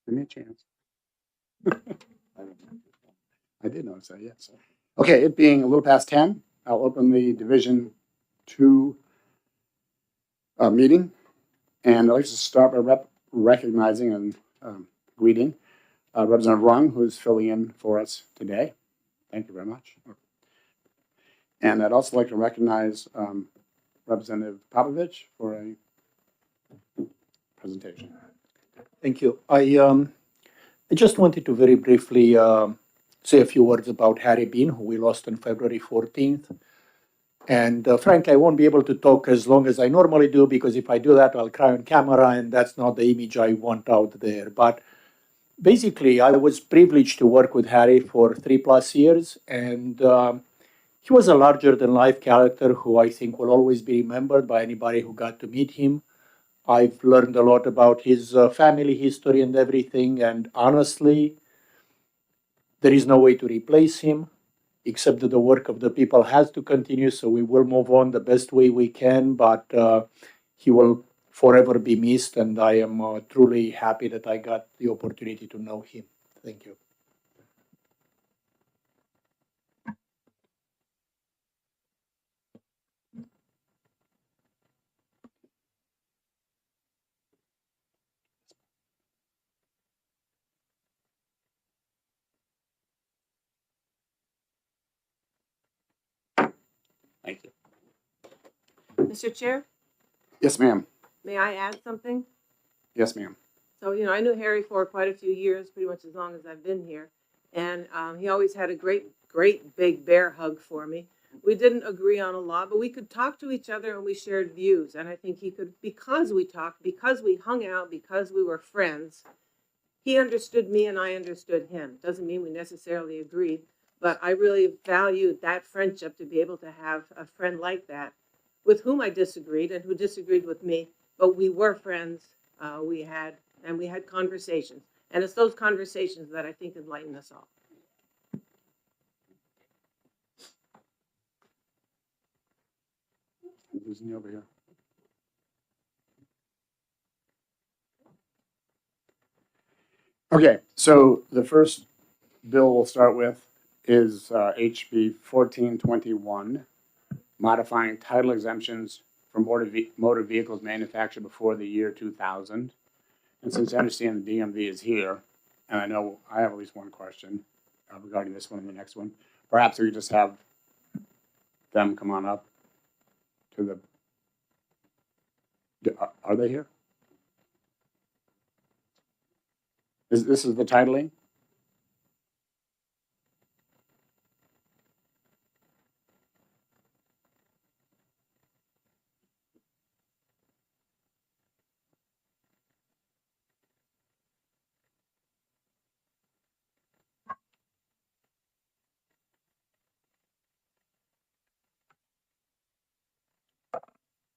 Give me a chance. I did notice that, yes. Okay, it being a little past 10, I'll open the Division 2 meeting. And I'd like to start by recognizing and greeting Representative Rung, who's filling in for us today. Thank you very much. And I'd also like to recognize Representative Popovich for a presentation. Thank you. I just wanted to very briefly say a few words about Harry Bean, who we lost on February 14th. And frankly, I won't be able to talk as long as I normally do, because if I do that, I'll cry on camera, and that's not the image I want out there. But basically, I was privileged to work with Harry for 3+ years, and he was a larger-than-life character who I think will always be remembered by anybody who got to meet him. I've learned a lot about his family history and everything, and honestly, there is no way to replace him, except that the work of the people has to continue, so we will move on the best way we can, but he will forever be missed, and I am truly happy that I got the opportunity to know him. Thank you. Thank you. Mr. Chair, Yes, ma'am. may I add something? Yes, ma'am. So, I knew Harry for quite a few years, pretty much as long as I've been here. And he always had a great big bear hug for me. We didn't agree on a lot, but we could talk to each other and we shared views. And I think he could, because we talked, because we hung out, because we were friends, he understood me and I understood him. Doesn't mean we necessarily agreed, but I really valued that friendship, to be able to have a friend like that with whom I disagreed and who disagreed with me, but we were friends. We had conversations, and it's those conversations that I think enlighten us all. I'm losing you over here. Okay, so the first bill we'll start with is HB 1421, modifying title exemptions for motor vehicles manufactured before the year 2000. And since I understand the DMV is here, and I know I have at least one question regarding this one and the next one, perhaps we could just have them come on up to the, are they here? This is the titling?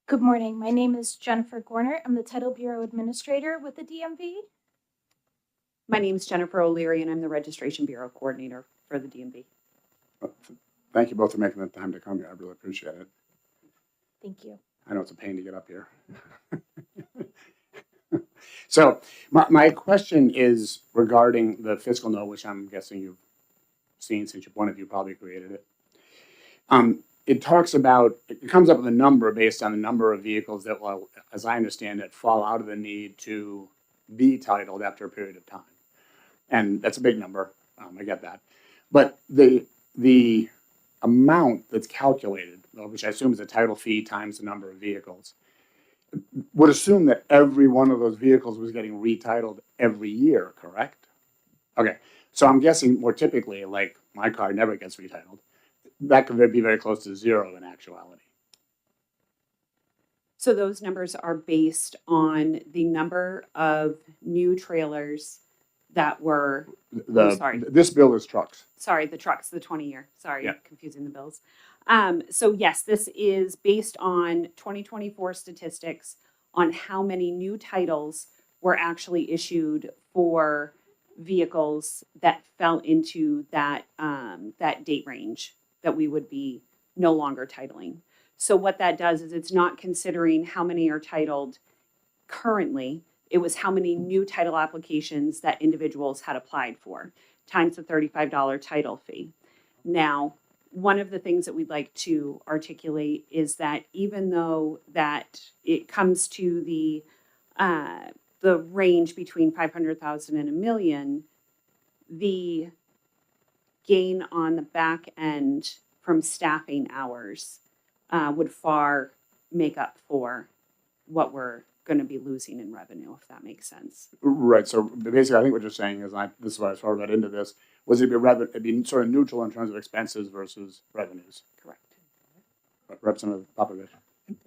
Good morning. My name is Jennifer Gorner. I'm the Title Bureau Administrator with the DMV. My name is Jennifer O'Leary, and I'm the Registration Bureau Coordinator for the DMV. Thank you both for making the time to come here. I really appreciate it. Thank you. I know it's a pain to get up here. So my question is regarding the fiscal note, which I'm guessing you've seen since one of you probably created it. It talks about, it comes up with a number based on the number of vehicles that will, as I understand it, fall out of the need to be titled after a period of time. And that's a big number, I get that. But the amount that's calculated, which I assume is a title fee times the number of vehicles, would assume that every one of those vehicles was getting retitled every year, correct? Okay, so I'm guessing more typically, like my car never gets retitled. That could be very close to zero in actuality. So those numbers are based on the number of new trailers that were, sorry. This bill is trucks. Sorry, the trucks, the 20-year. Sorry, Yeah. Confusing the bills. So yes, this is based on 2024 statistics on how many new titles were actually issued for vehicles that fell into that that date range that we would be no longer titling. So what that does is it's not considering how many are titled currently, It was how many new title applications that individuals had applied for, times the $35 title fee. Now, one of the things that we'd like to articulate is that even though that it comes to the range between 500,000 and $1 million, the gain on the back end from staffing hours would far make up for what we're going to be losing in revenue, if that makes sense. Right, so basically, I think what you're saying is, this is why I sort of got into this, was it'd be sort of neutral in terms of expenses versus revenues. Correct. Representative Popovich.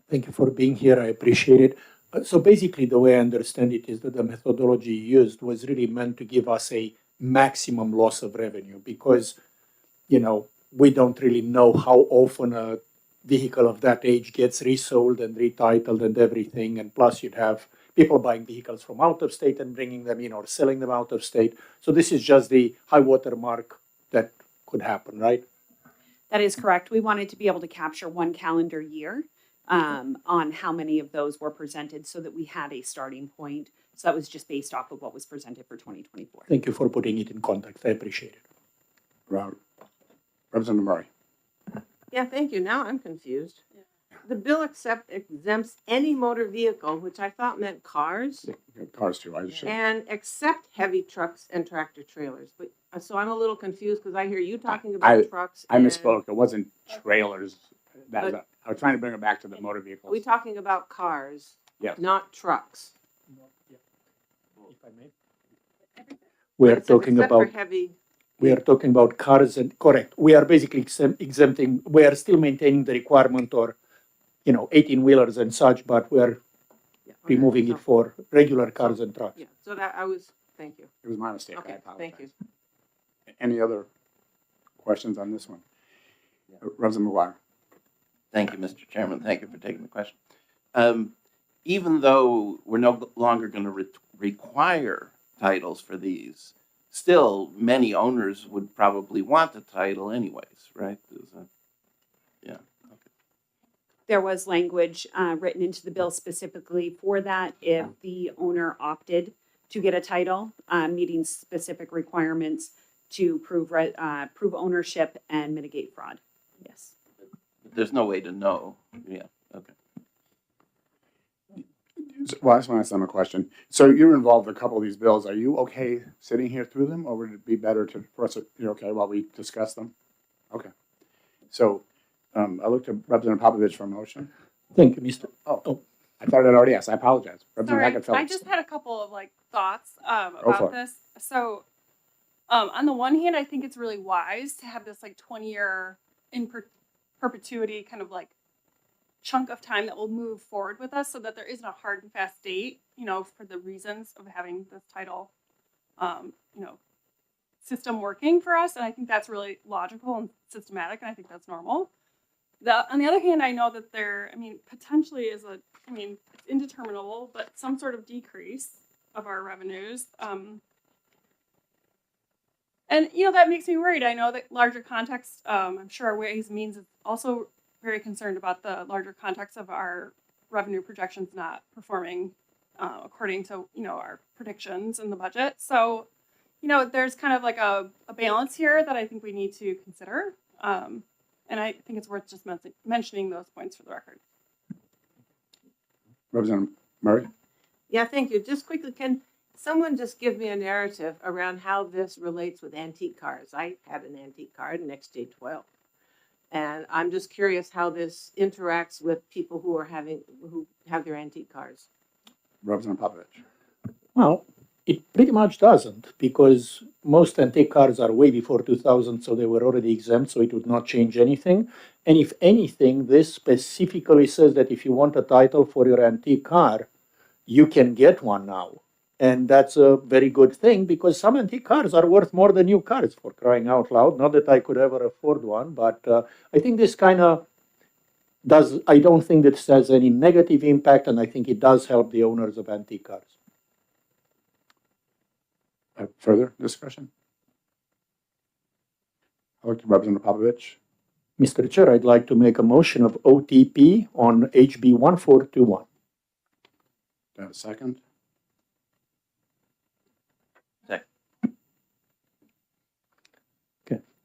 Thank you for being here. I appreciate it. So basically, the way I understand it is that the methodology used was really meant to give us a maximum loss of revenue because, we don't really know how often a vehicle of that age gets resold and retitled and everything. And plus, you'd have people buying vehicles from out of state and bringing them in or selling them out of state. So this is just the high water mark that could happen, right? That is correct. We wanted to be able to capture one calendar year on how many of those were presented so that we had a starting point. So that was just based off of what was presented for 2024. Thank you for putting it in context. I appreciate it. Representative Murray. Yeah, thank you. Now I'm confused. The bill exempts any motor vehicle, which I thought meant cars, Cars too, I should. and except heavy trucks and tractor trailers. But so I'm a little confused because I hear you talking about trucks. I and- misspoke. It wasn't trailers. But- I was trying to bring it back to the motor Are vehicles. we talking about cars? Yes. Not trucks. If I may. We But are it says talking except for about heavy. we are talking about cars and correct. We are basically exempting. We are still maintaining the requirement or 18 wheelers and such, but we are Yeah, okay, removing so- it for regular cars and trucks. Yeah, so that I was, thank you. It was my mistake. I Okay, apologize. thank you. Any other questions on this one? Representative McGuire. Thank you, Mr. Chairman. Thank you for taking the question. Even though we're no longer going to require titles for these, still many owners would probably want the title anyways, right? Yeah. Okay. There was language written into the bill specifically for that if the owner opted to get a title, meeting specific requirements to prove ownership and mitigate fraud. Yes. There's no way to know. Yeah. Okay. Well, I just want to ask them a question. So you're involved in a couple of these bills. Are you okay sitting here through them, or would it be better for us? You're okay while we discuss them? Okay. So I look to Representative Popovich for a motion. Thank you, Mr. I thought I'd already asked. I apologize. Representative Sorry, Hackett Phillips. I just had a couple of thoughts for it. about this. So, on the one hand, I think it's really wise to have this 20-year in perpetuity kind of chunk of time that will move forward with us, so that there isn't a hard and fast date. For the reasons of having this title, system working for us, and I think that's really logical and systematic, and I think that's normal. On the other hand, I know that there, potentially is it's indeterminable, but some sort of decrease of our revenues. And, that makes me worried. I know that larger context, I'm sure our Ways and Means is also very concerned about the larger context of our revenue projections not performing according to, our predictions in the budget. So, there's kind of a balance here that I think we need to consider. And I think it's worth just mentioning those points for the record. Representative Murray. Yeah, thank you. Just quickly, can someone just give me a narrative around how this relates with antique cars? I had an antique car, an XJ12. And I'm just curious how this interacts with people who have their antique cars. Representative Popovich. Well, it pretty much doesn't, because most antique cars are way before 2000, so they were already exempt, so it would not change anything. And if anything, this specifically says that if you want a title for your antique car, you can get one now. And that's a very good thing, because some antique cars are worth more than new cars, for crying out loud. Not that I could ever afford one, but I think this kind of I don't think that this has any negative impact, and I think it does help the owners of antique cars. Further discussion? I look to Representative Popovich. Mr. Chair, I'd like to make a motion of OTP on HB 1421. Second.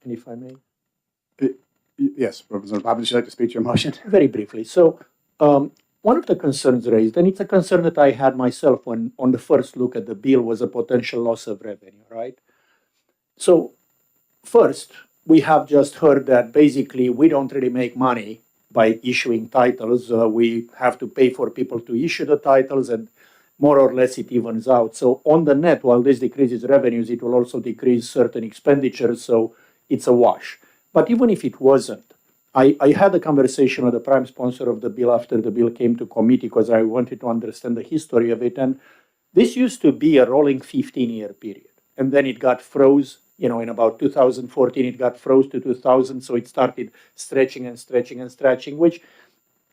and if I may. Yes, Representative Popovich, would you like to speak to your motion? Very briefly. So, one of the concerns raised, and it's a concern that I had myself when on the first look at the bill, was a potential loss of revenue, right? So, first, we have just heard that basically we don't really make money by issuing titles. We have to pay for people to issue the titles, and more or less it evens out. So, on the net, while this decreases revenues, it will also decrease certain expenditures. So, it's a wash. But even if it wasn't, I had a conversation with the prime sponsor of the bill after the bill came to committee because I wanted to understand the history of it. And this used to be a rolling 15-year period. And then it got froze, in about 2014, it got froze to 2000. So it started stretching and stretching and stretching, which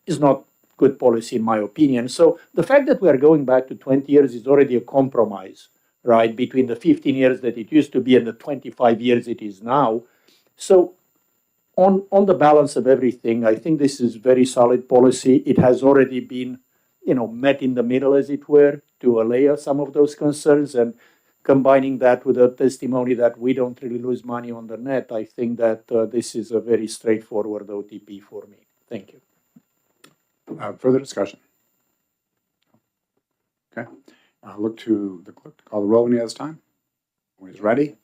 is not good policy in my opinion. So the fact that we are going back to 20 years is already a compromise, right, between the 15 years that it used to be and the 25 years it is now. So on the balance of everything, I think this is very solid policy. It has already been, met in the middle, as it were, to allay some of those concerns. And combining that with a testimony that we don't really lose money on the net, I think that this is a very straightforward OTP for me. Thank you. Further discussion? Okay. I'll look to the clerk to call the roll when he has time. When he's ready.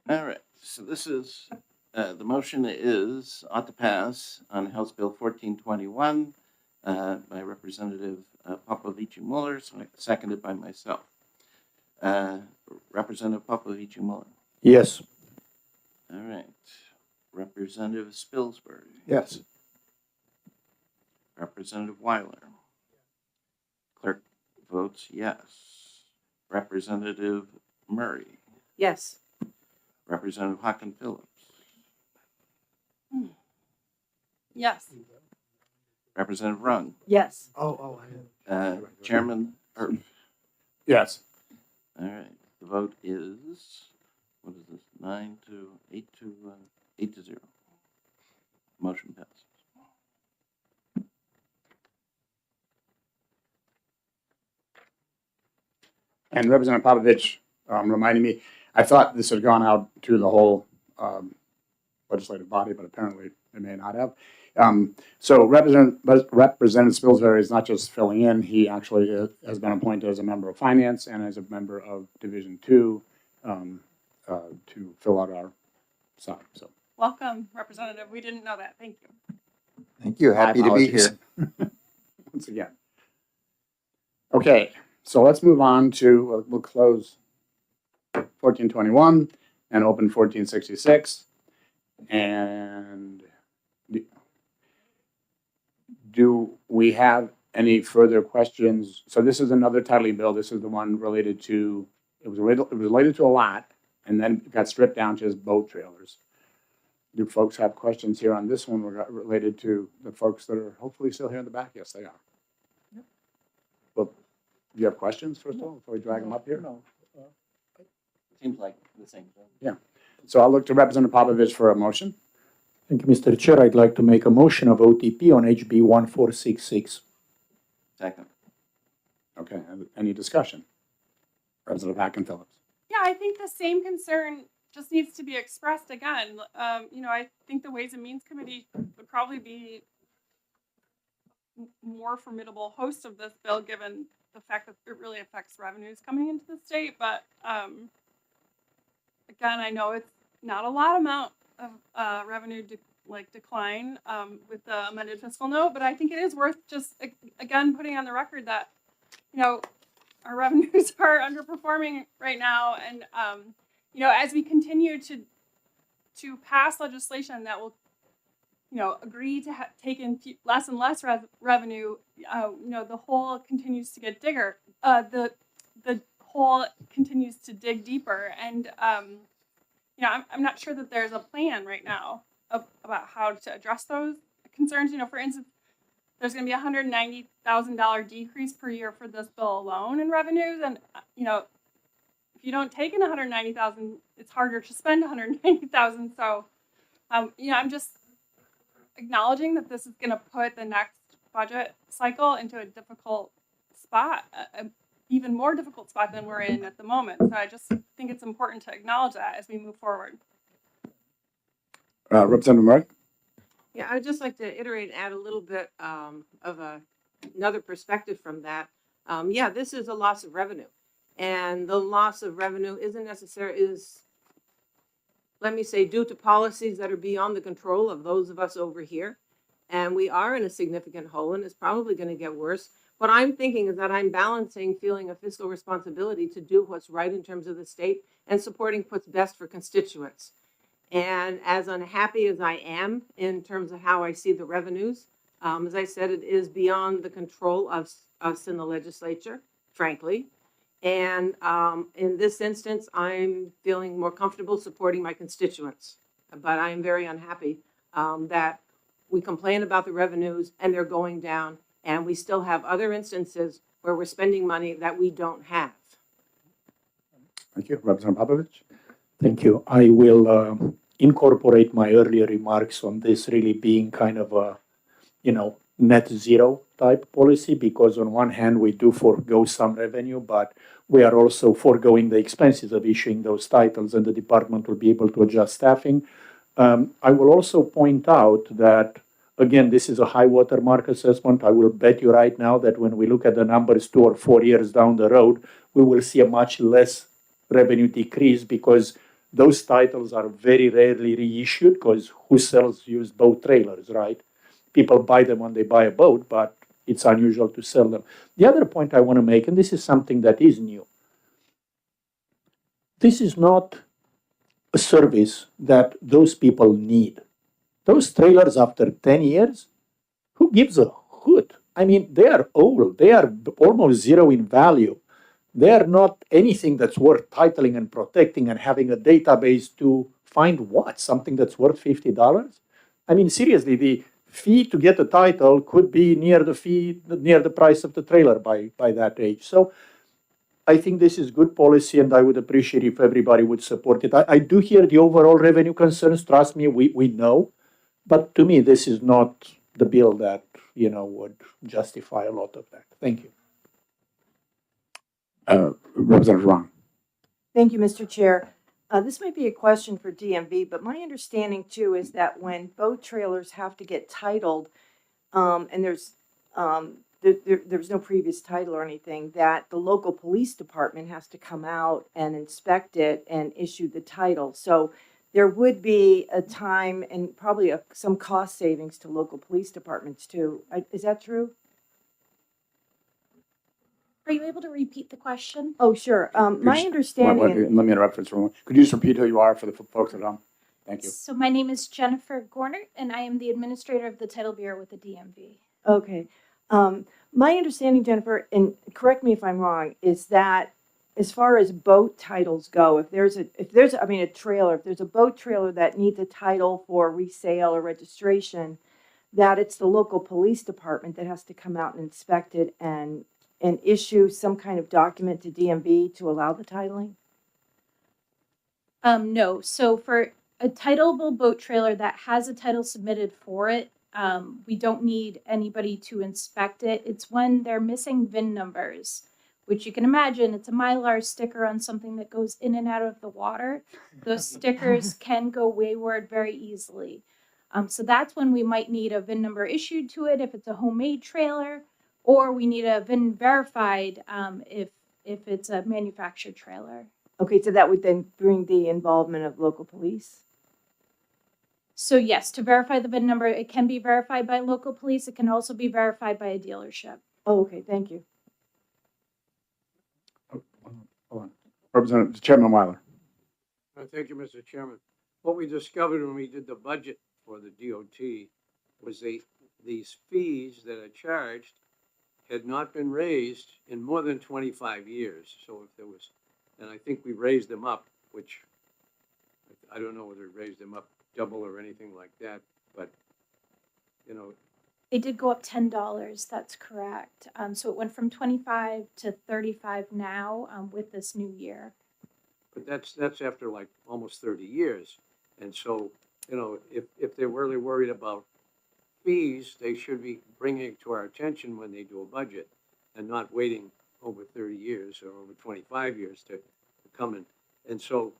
All right, so this is, the motion is ought to pass on House Bill 1421 by Representative Popovici-Muller, seconded by myself. Representative Popovici-Muller. Yes. All right. Representative Spilsbury. Yes. Representative Weiler. Clerk votes yes. Representative Murray. Yes. Representative Hawken Phillips. Yes. Representative Rung. Yes. Chairman Erf. Yes. All right. The vote is, what is this? 8 to 0. Motion passes. And Representative Popovich reminded me, I thought this had gone out to the whole legislative body, but apparently it may not have. So Representative Spilsbury is not just filling in, he actually has been appointed as a member of finance and as a member of Division 2 to fill out our side. So Welcome, Representative. We didn't know that. Thank you. Thank you. Happy to be apologies. here. Once again. Okay, so let's move on to, we'll close 1421 and open 1466. And do we have any further questions? So this is another titling bill. This is the one related to, it was related to a lot and then it got stripped down to just boat trailers. Do folks have questions here on this one related to the folks that are hopefully still here in the back? Yes, they are. Yep. Well, do you have questions first of all before we drag them up here? No. Seems like the same thing. So I'll look to Representative Popovich for a motion. Thank you, Mr. Chair. I'd like to make a motion of OTP on HB 1466. Second. Okay, any discussion? Representative Hawken Phillips. Yeah, I think the same concern just needs to be expressed again. I think the Ways and Means Committee would probably be more formidable host of this bill, given the fact that it really affects revenues coming into the state. But again, I know it's not a lot amount of revenue decline with the amended fiscal note, but I think it is worth just again putting on the record that our revenues are underperforming right now, and as we continue to pass legislation that will agree to take in less and less revenue, the hole continues to get digger. The hole continues to dig deeper, and I'm not sure that there's a plan right now about how to address those concerns. For instance, there's going to be a $190,000 decrease per year for this bill alone in revenues, and if you don't take in $190,000, it's harder to spend $190,000. So, I'm just acknowledging that this is going to put the next budget cycle into a difficult spot, even more difficult spot than we're in at the moment. So I just think it's important to acknowledge that as we move forward. Representative Murray? Yeah, I'd just like to iterate and add a little bit another perspective from that. Yeah, this is a loss of revenue. And the loss of revenue isn't necessarily, let me say, due to policies that are beyond the control of those of us over here. And we are in a significant hole, and it's probably going to get worse. What I'm thinking is that I'm balancing feeling a fiscal responsibility to do what's right in terms of the state and supporting what's best for constituents. And as unhappy as I am in terms of how I see the revenues, as I said, it is beyond the control of us in the legislature, frankly. And in this instance, I'm feeling more comfortable supporting my constituents. But I am very unhappy that we complain about the revenues and they're going down, and we still have other instances where we're spending money that we don't have. Thank you. Representative Popovich? Thank you. I will incorporate my earlier remarks on this really being kind of a, net zero type policy, because on one hand, we do forego some revenue, but we are also foregoing the expenses of issuing those titles, and the department will be able to adjust staffing. I will also point out that, again, this is a high watermark assessment. I will bet you right now that when we look at the numbers 2 or 4 years down the road, we will see a much less revenue decrease, because those titles are very rarely reissued, because who sells used boat trailers, right? People buy them when they buy a boat, but it's unusual to sell them. The other point I want to make, and this is something that is new, this is not a service that those people need. Those trailers after 10 years, who gives a hoot? I mean, they are old. They are almost zero in value. They are not anything that's worth titling and protecting and having a database to find what? Something that's worth $50? I mean, seriously, the fee to get a title could be near the price of the trailer by that age. So I think this is good policy, and I would appreciate if everybody would support it. I do hear the overall revenue concerns. Trust me, we know. But to me, this is not the bill that, would justify a lot of that. Thank you. Representative Ron? Thank you, Mr. Chair. This might be a question for DMV, but my understanding too is that when boat trailers have to get titled, and there's no previous title or anything, that the local police department has to come out and inspect it and issue the title. So there would be a time and probably some cost savings to local police departments too. Is that true? Are you able to repeat the question? Oh, sure. My understanding. Let me interrupt for just a moment. Could you just repeat who you are for the folks at home? Thank you. So my name is Jennifer Gorner, and I am the administrator of the Title Bureau with the DMV. Okay. My understanding, Jennifer, and correct me if I'm wrong, is that as far as boat titles go, if there's a trailer, if there's a boat trailer that needs a title for resale or registration, that it's the local police department that has to come out and inspect it and issue some kind of document to DMV to allow the titling? No. So for a titleable boat trailer that has a title submitted for it, we don't need anybody to inspect it. It's when they're missing VIN numbers, which you can imagine, it's a Mylar sticker on something that goes in and out of the water. Those stickers can go wayward very easily. So that's when we might need a VIN number issued to it if it's a homemade trailer, or we need a VIN verified if it's a manufactured trailer. Okay, so that would then bring the involvement of local police? So yes, to verify the VIN number, it can be verified by local police. It can also be verified by a dealership. Oh, okay, thank you. Hold on. Representative Chairman Weiler. Thank you, Mr. Chairman. What we discovered when we did the budget for the DOT was these fees that are charged had not been raised in more than 25 years. So if there was, and I think we raised them up, which I don't know whether we raised them up double or anything like that, but They did go up $10. That's correct. So it went from 25 to 35 now with this new year. but that's after like almost 30 years. And so, if they're really worried about fees, they should be bringing it to our attention when they do a budget and not waiting over 30 years or over 25 years to come in. And so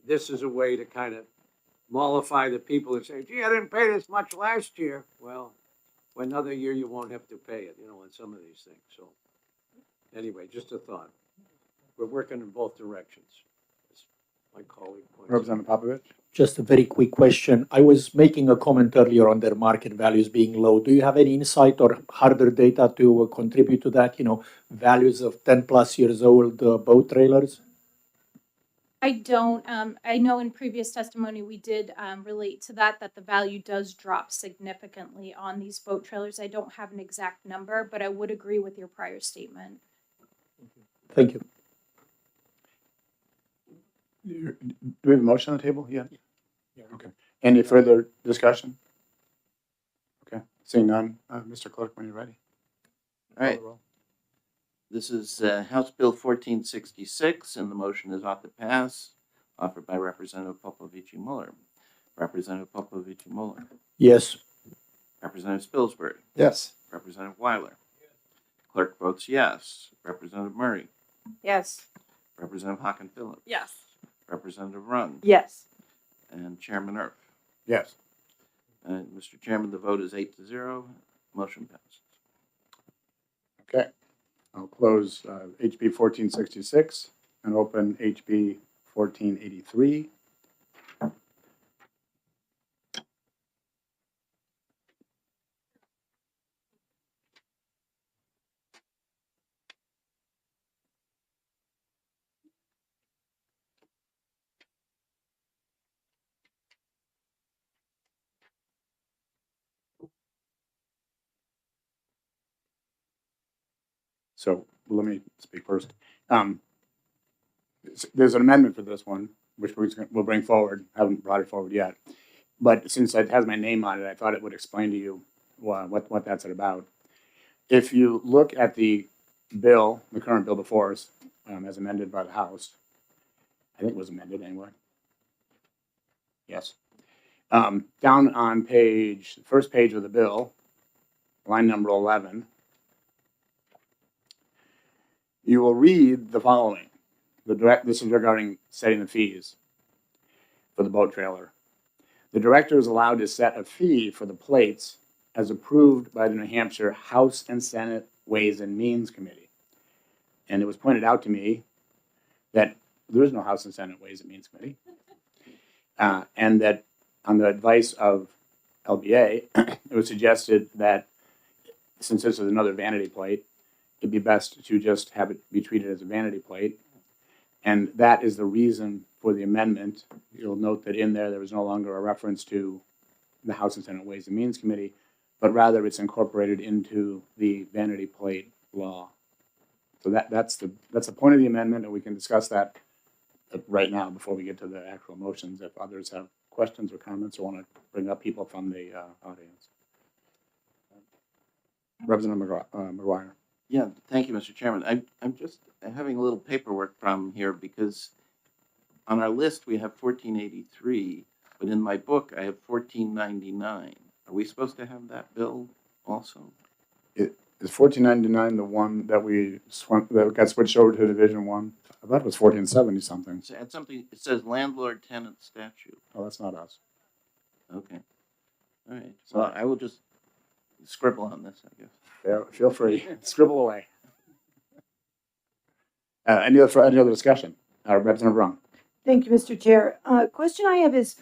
this is a way to kind of mollify the people that say, gee, I didn't pay this much last year. Well, another year you won't have to pay it, on some of these things. So anyway, just a thought. We're working in both directions, as my colleague points out. Representative Popovich? Just a very quick question. I was making a comment earlier on their market values being low. Do you have any insight or harder data to contribute to that? Values of 10 plus years old boat trailers? I don't. I know in previous testimony we did relate to that the value does drop significantly on these boat trailers. I don't have an exact number, but I would agree with your prior statement. Thank you. Do we have a motion on the table yet? Yeah. Okay. Any further discussion? Okay. Seeing none, Mr. Clerk, when you're ready. All right. This is House Bill 1466, and the motion is ought to pass, offered by Representative Popovici-Muller. Representative Popovici-Muller. Yes. Representative Spilsbury. Yes. Representative Weiler. Clerk votes yes. Representative Murray. Yes. Representative Hockin-Phillips. Yes. Representative Rund. Yes. And Chairman Erf. Yes. Mr. Chairman, the vote is 8-0. Motion passes. Okay. I'll close HB 1466 and open HB 1483. So let me speak first. There's an amendment for this one, which we'll bring forward. Haven't brought it forward yet. But since it has my name on it, I thought it would explain to you what that's about. If you look at the bill, the current bill before us, as amended by the House, I think it was amended anyway. Yes. Down on first page of the bill, line number 11, you will read the following. This is regarding setting the fees for the boat trailer. The director is allowed to set a fee for the plates as approved by the New Hampshire House and Senate Ways and Means Committee. And it was pointed out to me that there is no House and Senate Ways and Means Committee. And that on the advice of LBA, it was suggested that since this is another vanity plate, it'd be best to just have it be treated as a vanity plate. And that is the reason for the amendment. You'll note that in there was no longer a reference to the House and Senate Ways and Means Committee, but rather it's incorporated into the vanity plate law. So that's the point of the amendment, and we can discuss that right now before we get to the actual motions if others have questions or comments or want to bring up people from the audience. Representative McGuire. Yeah, thank you, Mr. Chairman. I'm just having a little paperwork problem here because on our list we have 1483, but in my book I have 1499. Are we supposed to have that bill also? Is 1499 the one that got switched over to Division 1? I thought it was 1470 something. So add something. It says landlord-tenant statute. Oh, that's not us. Okay. All right. So I will just scribble on this, I guess. Yeah, feel free. Scribble away. Any other discussion? Representative Rung. Thank you, Mr. Chair. Question I have is,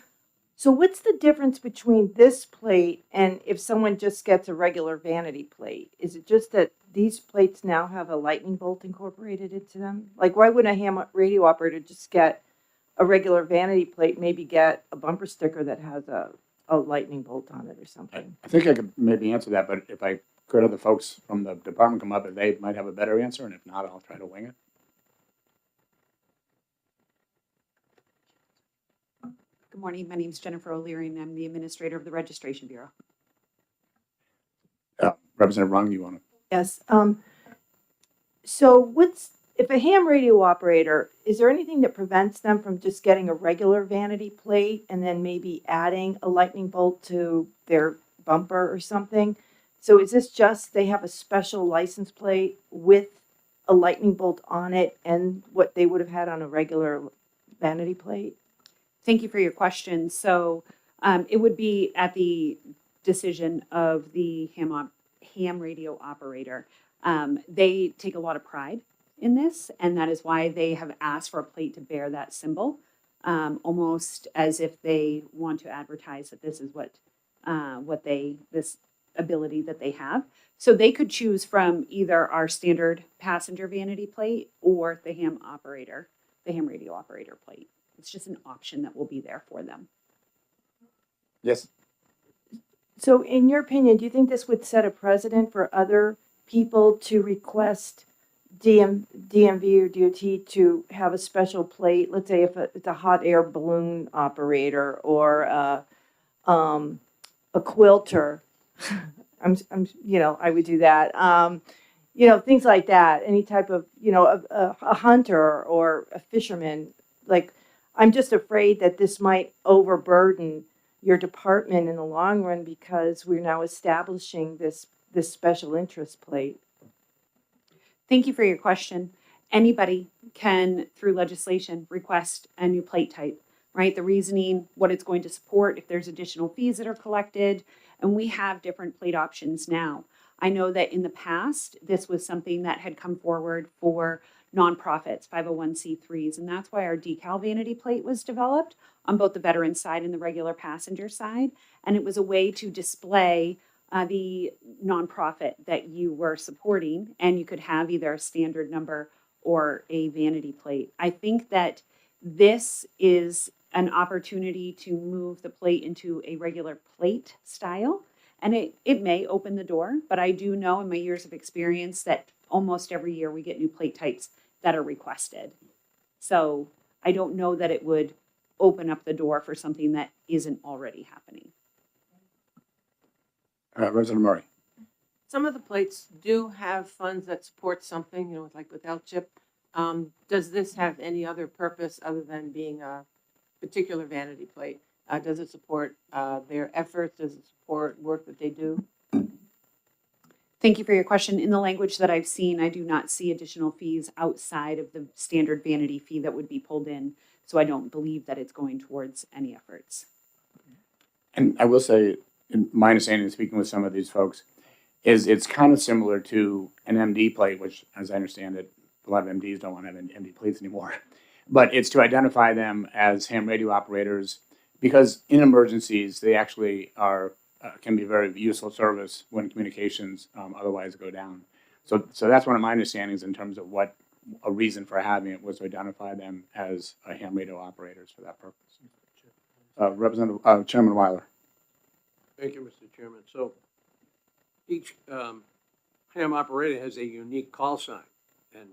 so what's the difference between this plate and if someone just gets a regular vanity plate? Is it just that these plates now have a lightning bolt incorporated into them? Like, why wouldn't a ham radio operator just get a regular vanity plate, maybe get a bumper sticker that has a lightning bolt on it or something? I think I could maybe answer that, but if I could have the folks from the department come up, they might have a better answer, and if not, I'll try to wing it. Good morning. My name is Jennifer O'Leary, and I'm the administrator of the Registration Bureau. Representative Rung, you want to? Yes. So if a ham radio operator, is there anything that prevents them from just getting a regular vanity plate and then maybe adding a lightning bolt to their bumper or something. So is this just, they have a special license plate with a lightning bolt on it and what they would have had on a regular vanity plate? Thank you for your question. So it would be at the decision of the ham radio operator. They take a lot of pride in this, and that is why they have asked for a plate to bear that symbol, almost as if they want to advertise that this is this ability that they have. So they could choose from either our standard passenger vanity plate or the ham radio operator plate. It's just an option that will be there for them. Yes. So in your opinion, do you think this would set a precedent for other people to request DMV or DOT to have a special plate? Let's say if it's a hot air balloon operator or a quilter. I would do that. Things like that. Any type of, a hunter or a fisherman. Like, I'm just afraid that this might overburden your department in the long run because we're now establishing this special interest plate. Thank you for your question. Anybody can, through legislation, request a new plate type, right? The reasoning, what it's going to support, if there's additional fees that are collected, and we have different plate options now. I know that in the past, this was something that had come forward for nonprofits, 501c3s, and that's why our decal vanity plate was developed on both the veteran side and the regular passenger side. And it was a way to display the nonprofit that you were supporting, and you could have either a standard number or a vanity plate. I think that this is an opportunity to move the plate into a regular plate style. And it may open the door, but I do know in my years of experience that almost every year we get new plate types that are requested. So I don't know that it would open up the door for something that isn't already happening. Representative Murray. Some of the plates do have funds that support something, like with LCHIP. Does this have any other purpose other than being a particular vanity plate? Does it support their efforts? Does it support work that they do? Thank you for your question. In the language that I've seen, I do not see additional fees outside of the standard vanity fee that would be pulled in. So I don't believe that it's going towards any efforts. And I will say, in my understanding, speaking with some of these folks, is it's kind of similar to an MD plate, which, as I understand it, a lot of MDs don't want to have MD plates anymore. But it's to identify them as ham radio operators, because in emergencies, they actually can be a very useful service when communications otherwise go down. So that's one of my understandings in terms of what a reason for having it was to identify them as ham radio operators for that purpose. Chairman Weiler. Thank you, Mr. Chairman. So each ham operator has a unique call sign, and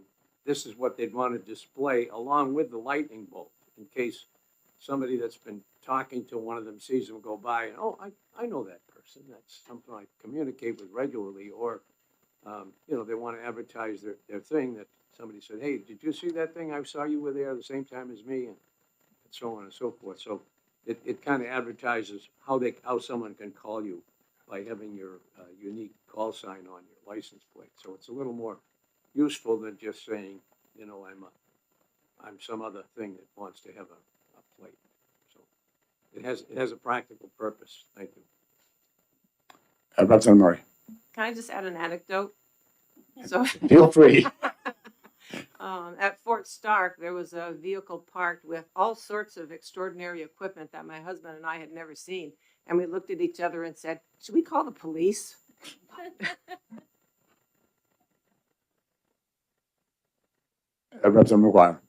this is what they'd want to display along with the lightning bolt in case somebody that's been talking to one of them sees them go by and, oh, I know that person. That's something I communicate with regularly. Or, they want to advertise their thing that somebody said, hey, did you see that thing? I saw you were there the same time as me, and so on and so forth. So it kind of advertises how someone can call you by having your unique call sign on your license plate. So it's a little more useful than just saying, I'm some other thing that wants to have a plate. So it has a practical purpose. Thank you. Representative Murray. Can I just add an anecdote? So Feel free. at Fort Stark, there was a vehicle parked with all sorts of extraordinary equipment that my husband and I had never seen. And we looked at each other and said, should we call the police? Representative McGuire.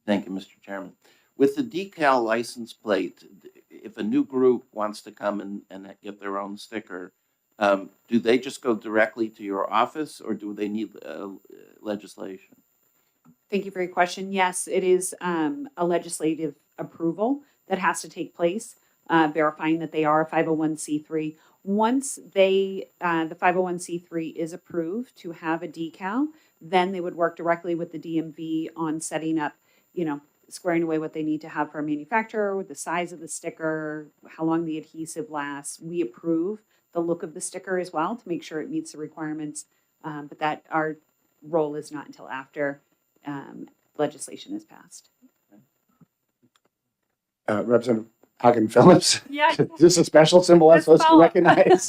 Thank you, Mr. Chairman. With the decal license plate, if a new group wants to come and get their own sticker, do they just go directly to your office, or do they need legislation? Thank you for your question. Yes, it is a legislative approval that has to take place, verifying that they are a 501c3. Once the 501c3 is approved to have a decal, then they would work directly with the DMV on setting up, squaring away what they need to have for a manufacturer, with the size of the sticker, how long the adhesive lasts. We approve the look of the sticker as well to make sure it meets the requirements. But that our role is not until after legislation is passed. Representative Hagen Phillips, Yeah. is this a special symbol I'm Just supposed to follow- recognize?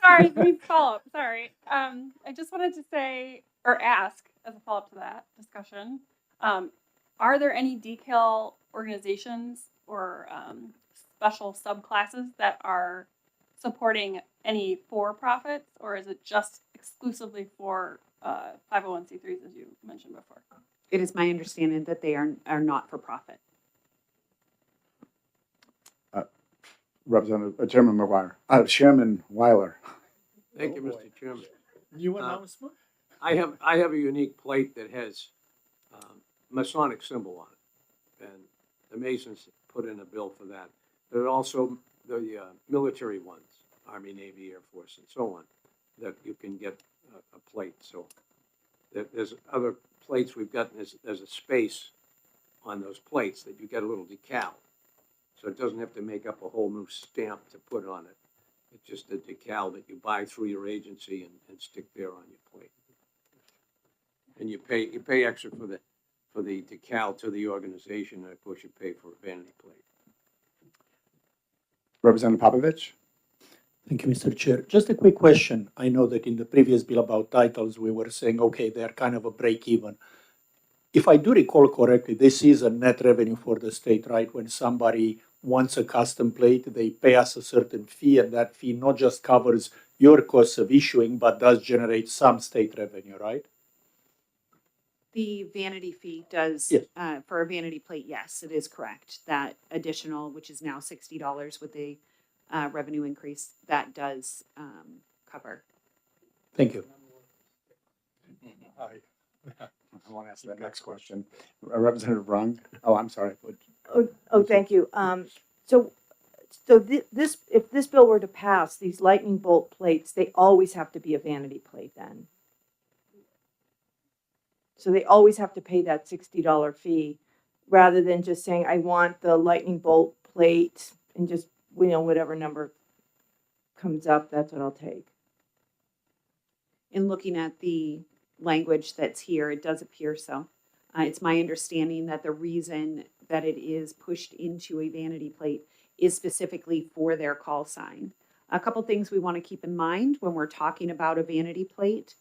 Sorry, brief follow-up, sorry. I just wanted to say, or ask, as a follow-up to that discussion, are there any decal organizations or special subclasses that are supporting any for-profits, or is it just exclusively for 501c3s, as you mentioned before? It is my understanding that they are not for profit. Representative Chairman McGuire, Chairman Weiler. Thank you, Mr. Chairman. New announcement? I have a unique plate that has Masonic symbol on it, and the Masons put in a bill for that. There are also the military ones, Army, Navy, Air Force, and so on, that you can get a plate. So there's other plates we've got. There's a space on those plates that you get a little decal, so it doesn't have to make up a whole new stamp to put on it. It's just a decal that you buy through your agency and stick there on your plate. And you pay extra for the decal to the organization, and of course you pay for a vanity plate. Representative Popovich. Thank you, Mr. Chair. Just a quick question. I know that in the previous bill about titles, we were saying, okay, they're kind of a break even. If I do recall correctly, this is a net revenue for the state, right? When somebody wants a custom plate, they pay us a certain fee, and that fee not just covers your costs of issuing, but does generate some state revenue, right? The vanity fee does, Yes. for a vanity plate, yes, it is correct. That additional, which is now $60 with the revenue increase, that does cover. Thank you. I want to ask that next question. Representative Rung. Oh, I'm sorry. Oh, thank you. So this, if this bill were to pass, these lightning bolt plates, they always have to be a vanity plate then? So they always have to pay that $60 fee, rather than just saying, I want the lightning bolt plate, and just, whatever number comes up, that's what I'll take. In looking at the language that's here, it does appear so. It's my understanding that the reason that it is pushed into a vanity plate is specifically for their call sign. A couple things we want to keep in mind when we're talking about a vanity plate.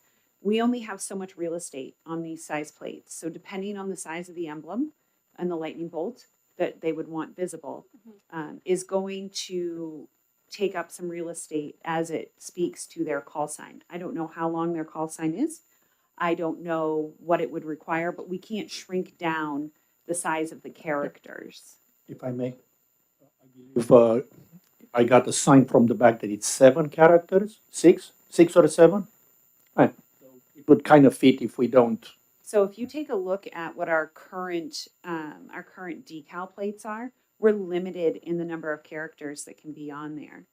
We only have so much real estate on these size plates. So depending on the size of the emblem and the lightning bolt that they would want visible, is going to take up some real estate as it speaks to their call sign. I don't know how long their call sign is. I don't know what it would require, but we can't shrink down the size of the characters. If I may. If I got a sign from the back that it's 7 characters, 6 or 7. Right. It would kind of fit if we don't. So if you take a look at what our current decal plates are, we're limited in the number of characters that can be on there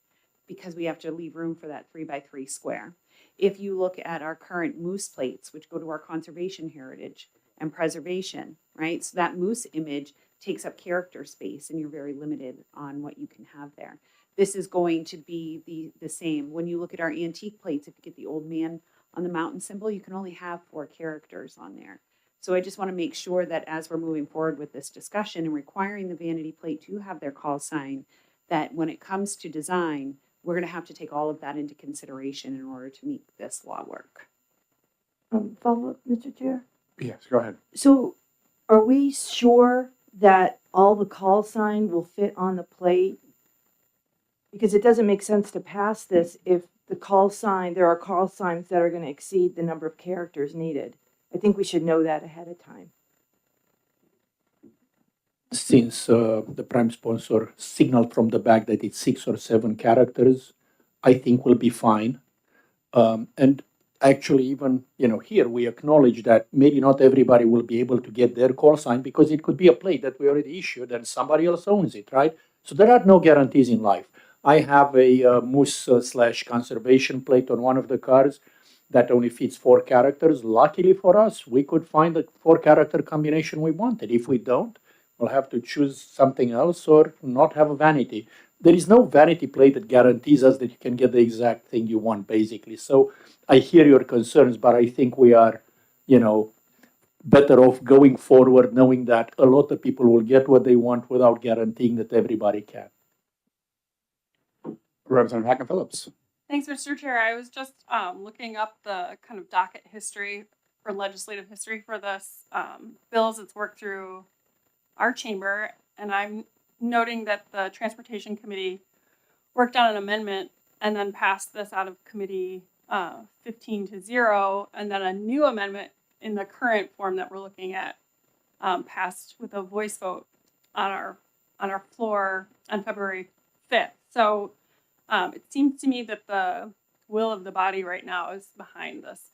because we have to leave room for that 3x3 square. If you look at our current moose plates, which go to our conservation heritage and preservation, right? So that moose image takes up character space and you're very limited on what you can have there. This is going to be the same. When you look at our antique plates, if you get the old man on the mountain symbol, you can only have 4 characters on there. So I just want to make sure that as we're moving forward with this discussion and requiring the vanity plate to have their call sign, that when it comes to design, we're going to have to take all of that into consideration in order to make this law work. Follow up, Mr. Chair? Yes, go ahead. So are we sure that all the call sign will fit on the plate? Because it doesn't make sense to pass this if the call sign, there are call signs that are going to exceed the number of characters needed. I think we should know that ahead of time. Since the prime sponsor signaled from the back that it's 6 or 7 characters, I think we'll be fine. And actually, even here we acknowledge that maybe not everybody will be able to get their call sign because it could be a plate that we already issued and somebody else owns it, right? So there are no guarantees in life. I have a moose / conservation plate on one of the cars that only fits 4 characters. Luckily for us, we could find the 4-character combination we wanted. If we don't, we'll have to choose something else or not have a vanity. there is no vanity plate that guarantees us that you can get the exact thing you want, basically. So I hear your concerns, but I think we are, better off going forward knowing that a lot of people will get what they want without guaranteeing that everybody can. Representative Hackett Phillips. Thanks, Mr. Chair. I was just looking up the kind of docket history or legislative history for this bill as it's worked through our chamber, and I'm noting that the Transportation Committee worked on an amendment and then passed this out of committee 15-0, and then a new amendment in the current form that we're looking at passed with a voice vote on our floor on February 5th. So it seems to me that the will of the body right now is behind this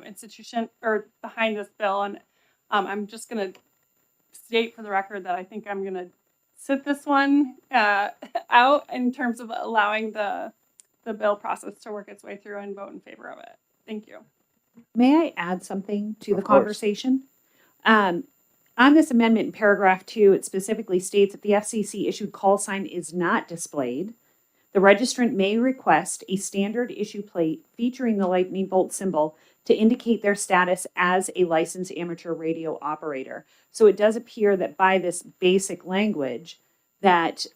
institution or behind this bill, and I'm just going to state for the record that I think I'm going to sit this one out in terms of allowing the bill process to work its way through and vote in favor of it. Thank you. May I add something to the Of course. conversation? On this amendment in paragraph 2, it specifically states that the FCC issued call sign is not displayed. The registrant may request a standard issue plate featuring the lightning bolt symbol to indicate their status as a licensed amateur radio operator. So it does appear that by this basic language, that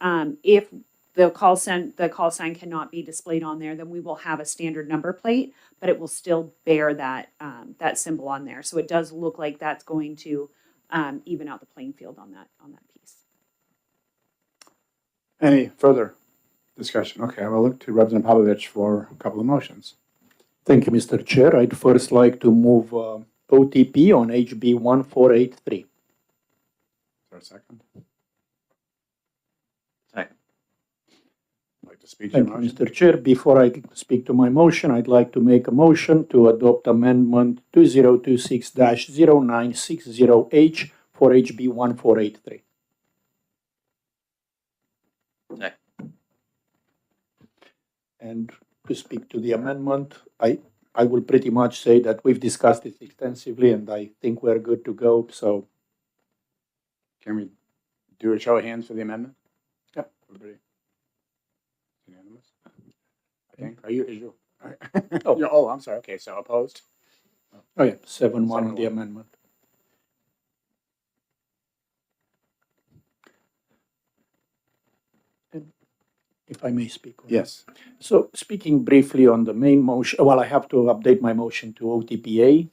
if the call sign cannot be displayed on there, then we will have a standard number plate, but it will still bear that that symbol on there. So it does look like that's going to even out the playing field on that piece. Any further discussion? Okay, I will look to Representative Pavlovich for a couple of motions. Thank you, Mr. Chair. I'd first like to move OTP on HB 1483. Is there a second? Second. I'd like to speak to your Thank you, motion. Mr. Chair. Before I speak to my motion, I'd like to make a motion to adopt Amendment 2026-0960H for HB 1483. Second. And to speak to the amendment, I will pretty much say that we've discussed it extensively and I think we're good to go. So Can we do a show of hands for the amendment? Yep. Everybody? Unanimous? I think. Are you? Is you? Oh. Oh, I'm sorry. Okay, so opposed? Oh, yeah, 7-1 on the 7-1. amendment. And if I may speak. on that. Yes. So speaking briefly on the main motion, well, I have to update my motion to OTPA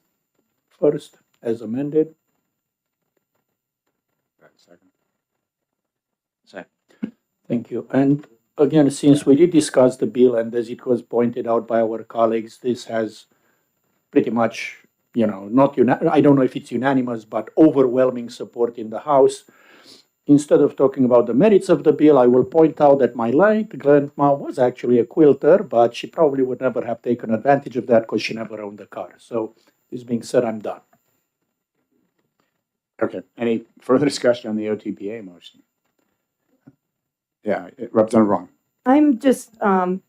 first, as amended. Second. Second. Thank you. And again, since we did discuss the bill, and as it was pointed out by our colleagues, this has pretty much, not I don't know if it's unanimous, but overwhelming support in the House. Instead of talking about the merits of the bill, I will point out that my late grandma was actually a quilter, but she probably would never have taken advantage of that because she never owned a car. So this being said, I'm done. Okay. Any further discussion on the OTPA motion? Yeah, Representative Wrong. I'm just, I'm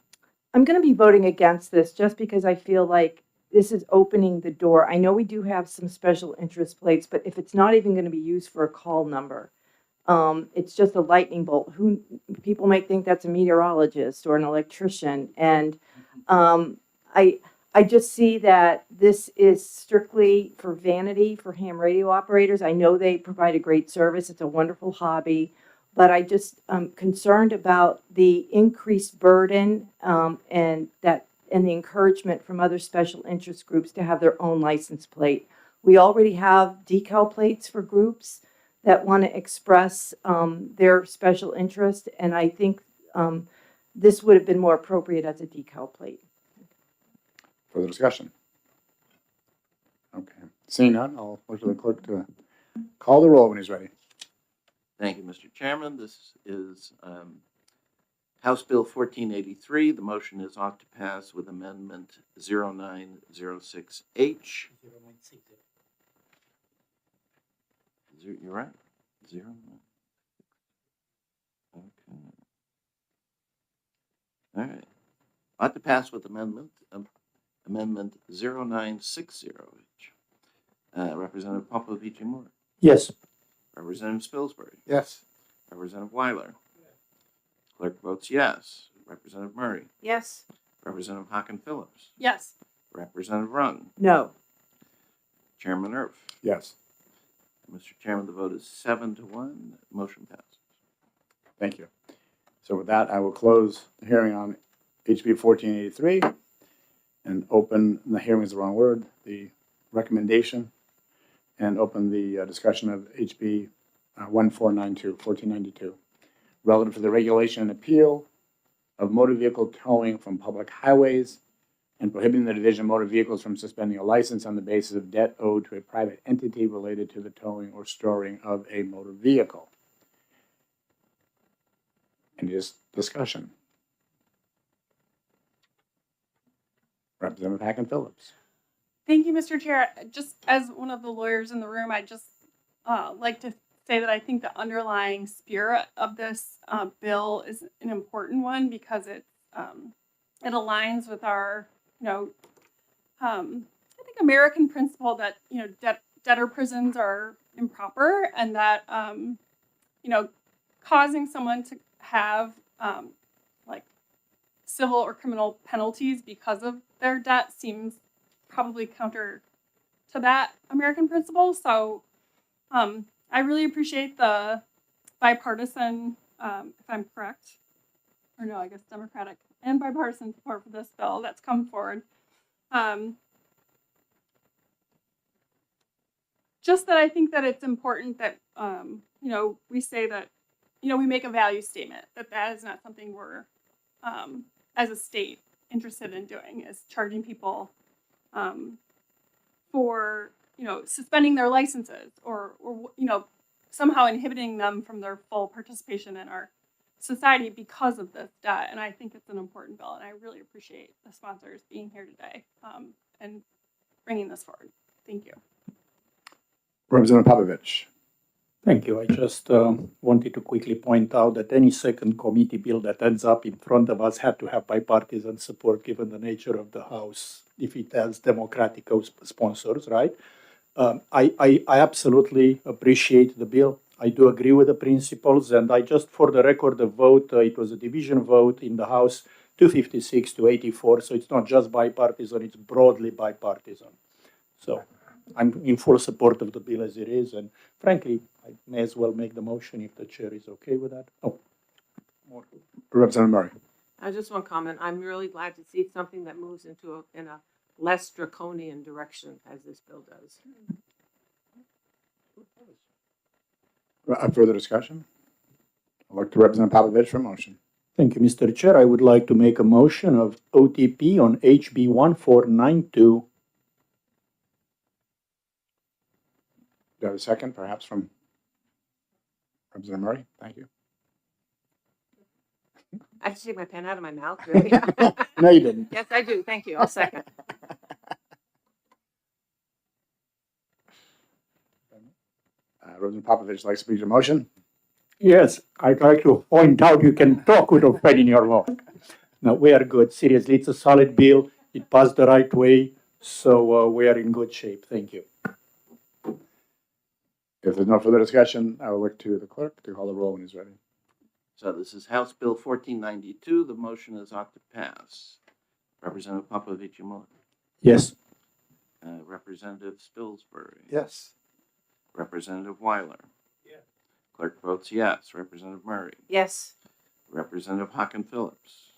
going to be voting against this just because I feel like this is opening the door. I know we do have some special interest plates, but if it's not even going to be used for a call number, it's just a lightning bolt. People might think that's a meteorologist or an electrician. And I just see that this is strictly for vanity for ham radio operators. I know they provide a great service. It's a wonderful hobby. But I just am concerned about the increased burden and the encouragement from other special interest groups to have their own license plate. We already have decal plates for groups that want to express their special interest, and I think this would have been more appropriate as a decal plate. Further discussion? Okay. Seeing none, I'll look to the clerk to call the roll when he's ready. Thank you, Mr. Chairman. This is House Bill 1483. The motion is ought to pass with Amendment 0906H. You're right. 09. Okay. All right. Ought to pass with Amendment 0960H. Representative Popovich Moore. Yes. Representative Spilsbury. Yes. Representative Weiler. Clerk votes yes. Representative Murray. Yes. Representative Hawken Phillips. Yes. Representative Rung. No. Chairman Erf. Yes, Mr. Chairman, the vote is 7-1. Motion passes. thank you. So with that, I will close the hearing on HB 1483 and open, the hearing is the wrong word, the recommendation, and open the discussion of HB 1492, relative to the regulation and appeal of motor vehicle towing from public highways and prohibiting the division of motor vehicles from suspending a license on the basis of debt owed to a private entity related to the towing or storing of a motor vehicle. Any discussion? Representative Hacken Phillips. Thank you, Mr. Chair. Just as one of the lawyers in the room, I just like to say that I think the underlying spirit of this bill is an important one because it aligns with our, I think American principle that debtor prisons are improper and that causing someone to have like civil or criminal penalties because of their debt seems probably counter to that American principle. So I really appreciate the bipartisan, if I'm correct, or no, I guess Democratic and bipartisan support for this bill that's come forward. Just that I think that it's important that, we say that, we make a value statement, that is not something we're, as a state, interested in doing, is charging people for, suspending their licenses or somehow inhibiting them from their full participation in our society because of this debt. And I think it's an important bill, and I really appreciate the sponsors being here today and bringing this forward. Thank you. Representative Popovich. Thank you. I just wanted to quickly point out that any second committee bill that ends up in front of us had to have bipartisan support given the nature of the House, if it has Democratic sponsors, right? I absolutely appreciate the bill. I do agree with the principles, and I just, for the record, the vote, it was a division vote in the House, 256 to 84, so it's not just bipartisan, it's broadly bipartisan. So I'm in full support of the bill as it is, and frankly, I may as well make the motion if the chair is okay with that. Oh, more. Representative Murray. I just want to comment. I'm really glad to see something that moves in a less draconian direction as this bill does. Further discussion? I'll look to Representative Popovich for a motion. Thank you, Mr. Chair. I would like to make a motion of OTP on HB 1492. Do I have a second, perhaps from Representative Murray? Thank you. I have to take my pen out of my mouth, really? No, you didn't. Yes, I do. Thank you. I'll second. Representative Popovich likes to speak to motion. Yes, I'd like to point out you can talk with a pen in your mouth. No, we are good. Seriously, it's a solid bill. It passed the right way, so we are in good shape. Thank you. If there's no further discussion, I will look to the clerk to call the roll when he's ready. So this is House Bill 1492. The motion is ought to pass. Representative Popovich-Miller. Yes. Representative Spilsbury. Yes. Representative Weiler. Yes. Clerk votes yes. Representative Murray. Yes. Representative Hawken Phillips.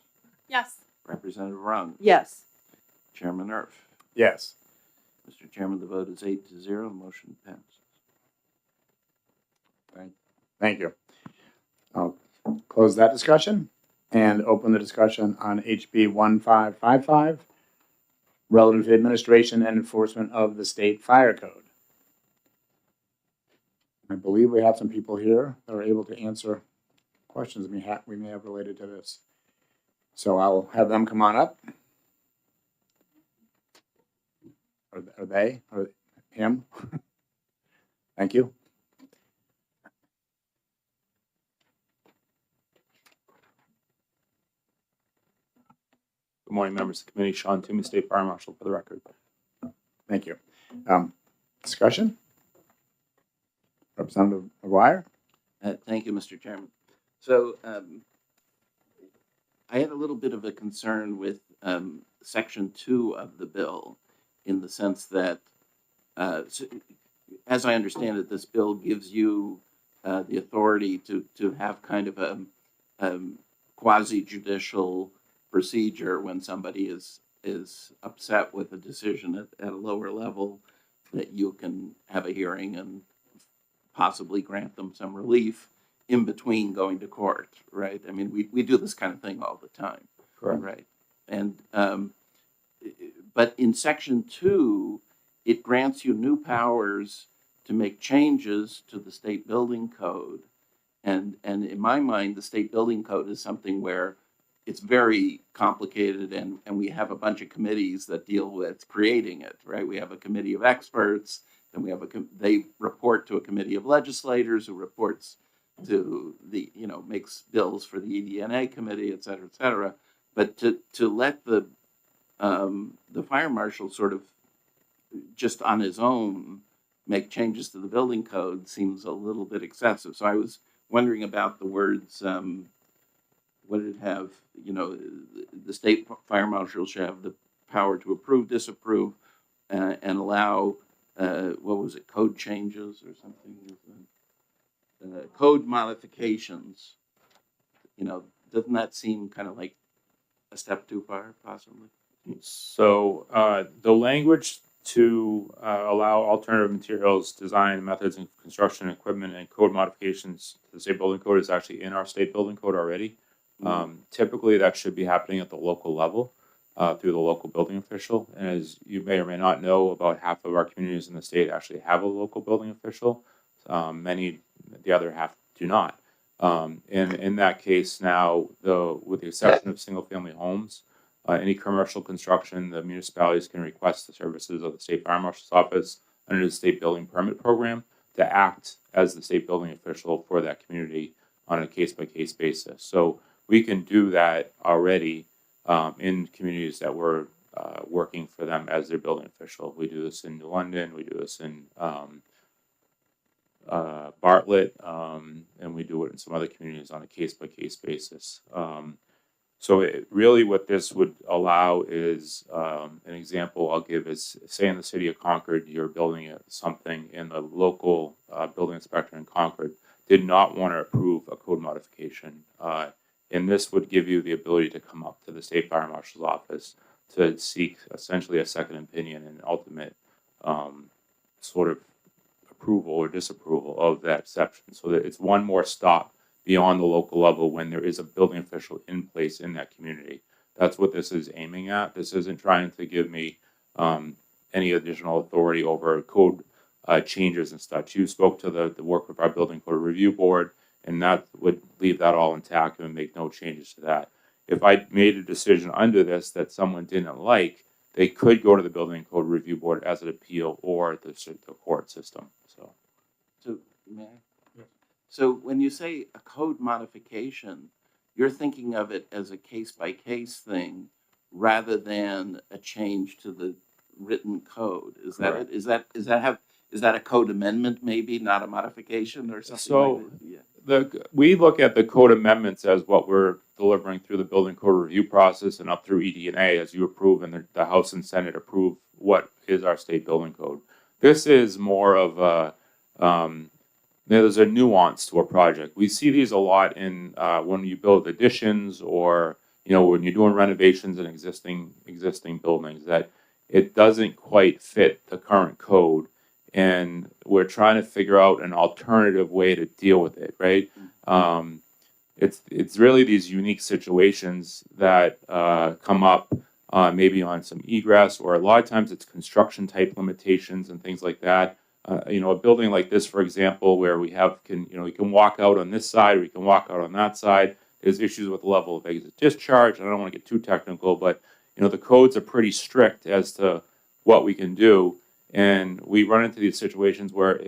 Yes. Representative Rung. Yes. Chairman Erf. Yes. Mr. Chairman, the vote is 8-0. The motion passes. Thank you. I'll close that discussion and open the discussion on HB 1555, relative to administration and enforcement of the state fire code. I believe we have some people here that are able to answer questions we may have related to this. So I'll have them come on up. Are they? Or him? Thank you. Good morning, members of the committee. Sean Toomey, State Fire Marshal, for the record. Thank you. Discussion? Representative McGuire? Thank you, Mr. Chairman. So I had a little bit of a concern with section 2 of the bill, in the sense that, as I understand it, this bill gives you the authority to have kind of a quasi judicial procedure when somebody is upset with a decision at a lower level, that you can have a hearing and possibly grant them some relief in between going to court, right? I mean, we do this kind of thing all the time, Correct. right? And but in section 2, it grants you new powers to make changes to the state building code. And in my mind, the state building code is something where it's very complicated, and we have a bunch of committees that deal with creating it, right? We have a committee of experts, then we have they report to a committee of legislators who reports to the, makes bills for the EDNA committee, et cetera. But to let the fire marshal sort of just on his own make changes to the building code seems a little bit excessive. So I was wondering about the words, what did it have? The state fire marshal shall have the power to approve, disapprove, and allow, what was it, code changes or something? Code modifications. Doesn't that seem kind of like a step too far, possibly? So the language to allow alternative materials, design, methods, and construction equipment and code modifications to the state building code is actually in our state building code already. Typically, that should be happening at the local level through the local building official. And as you may or may not know, about half of our communities in the state actually have a local building official. Many, the other half, do not. And in that case now, with the exception of single-family homes, any commercial construction, the municipalities can request the services of the state fire marshal's office under the state building permit program to act as the state building official for that community on a case-by-case basis. So we can do that already in communities that we're working for them as their building official. We do this in New London, we do this in Bartlett, and we do it in some other communities on a case-by-case basis. So really what this would allow is, an example I'll give is, say in the city of Concord, you're building something, and the local building inspector in Concord did not want to approve a code modification. And this would give you the ability to come up to the state fire marshal's office to seek essentially a second opinion and ultimate sort of approval or disapproval of that exception. So that it's one more stop beyond the local level when there is a building official in place in that community. That's what this is aiming at. This isn't trying to give me any additional authority over code changes and such. You spoke to the work of our building code review board, and that would leave that all intact and make no changes to that. If I made a decision under this that someone didn't like, they could go to the building code review board as an appeal or the court system. So, may I? So when you say a code modification, you're thinking of it as a case-by-case thing rather than a change to the written code. Is that it? Is that a code amendment, maybe, not a modification or something? So like that? Yeah. We look at the code amendments as what we're delivering through the building code review process and up through EDNA as you approve, and the House and Senate approve what is our state building code. This is more of a there's a nuance to a project. We see these a lot in when you build additions, or when you're doing renovations in existing buildings, that it doesn't quite fit the current code, and we're trying to figure out an alternative way to deal with it. Right? It's really these unique situations that come up maybe on some egress, or a lot of times it's construction type limitations and things like that. A building like this, for example, where we can walk out on this side, or we can walk out on that side. There's issues with the level of exit discharge. I don't want to get too technical, but the codes are pretty strict as to what we can do, and we run into these situations where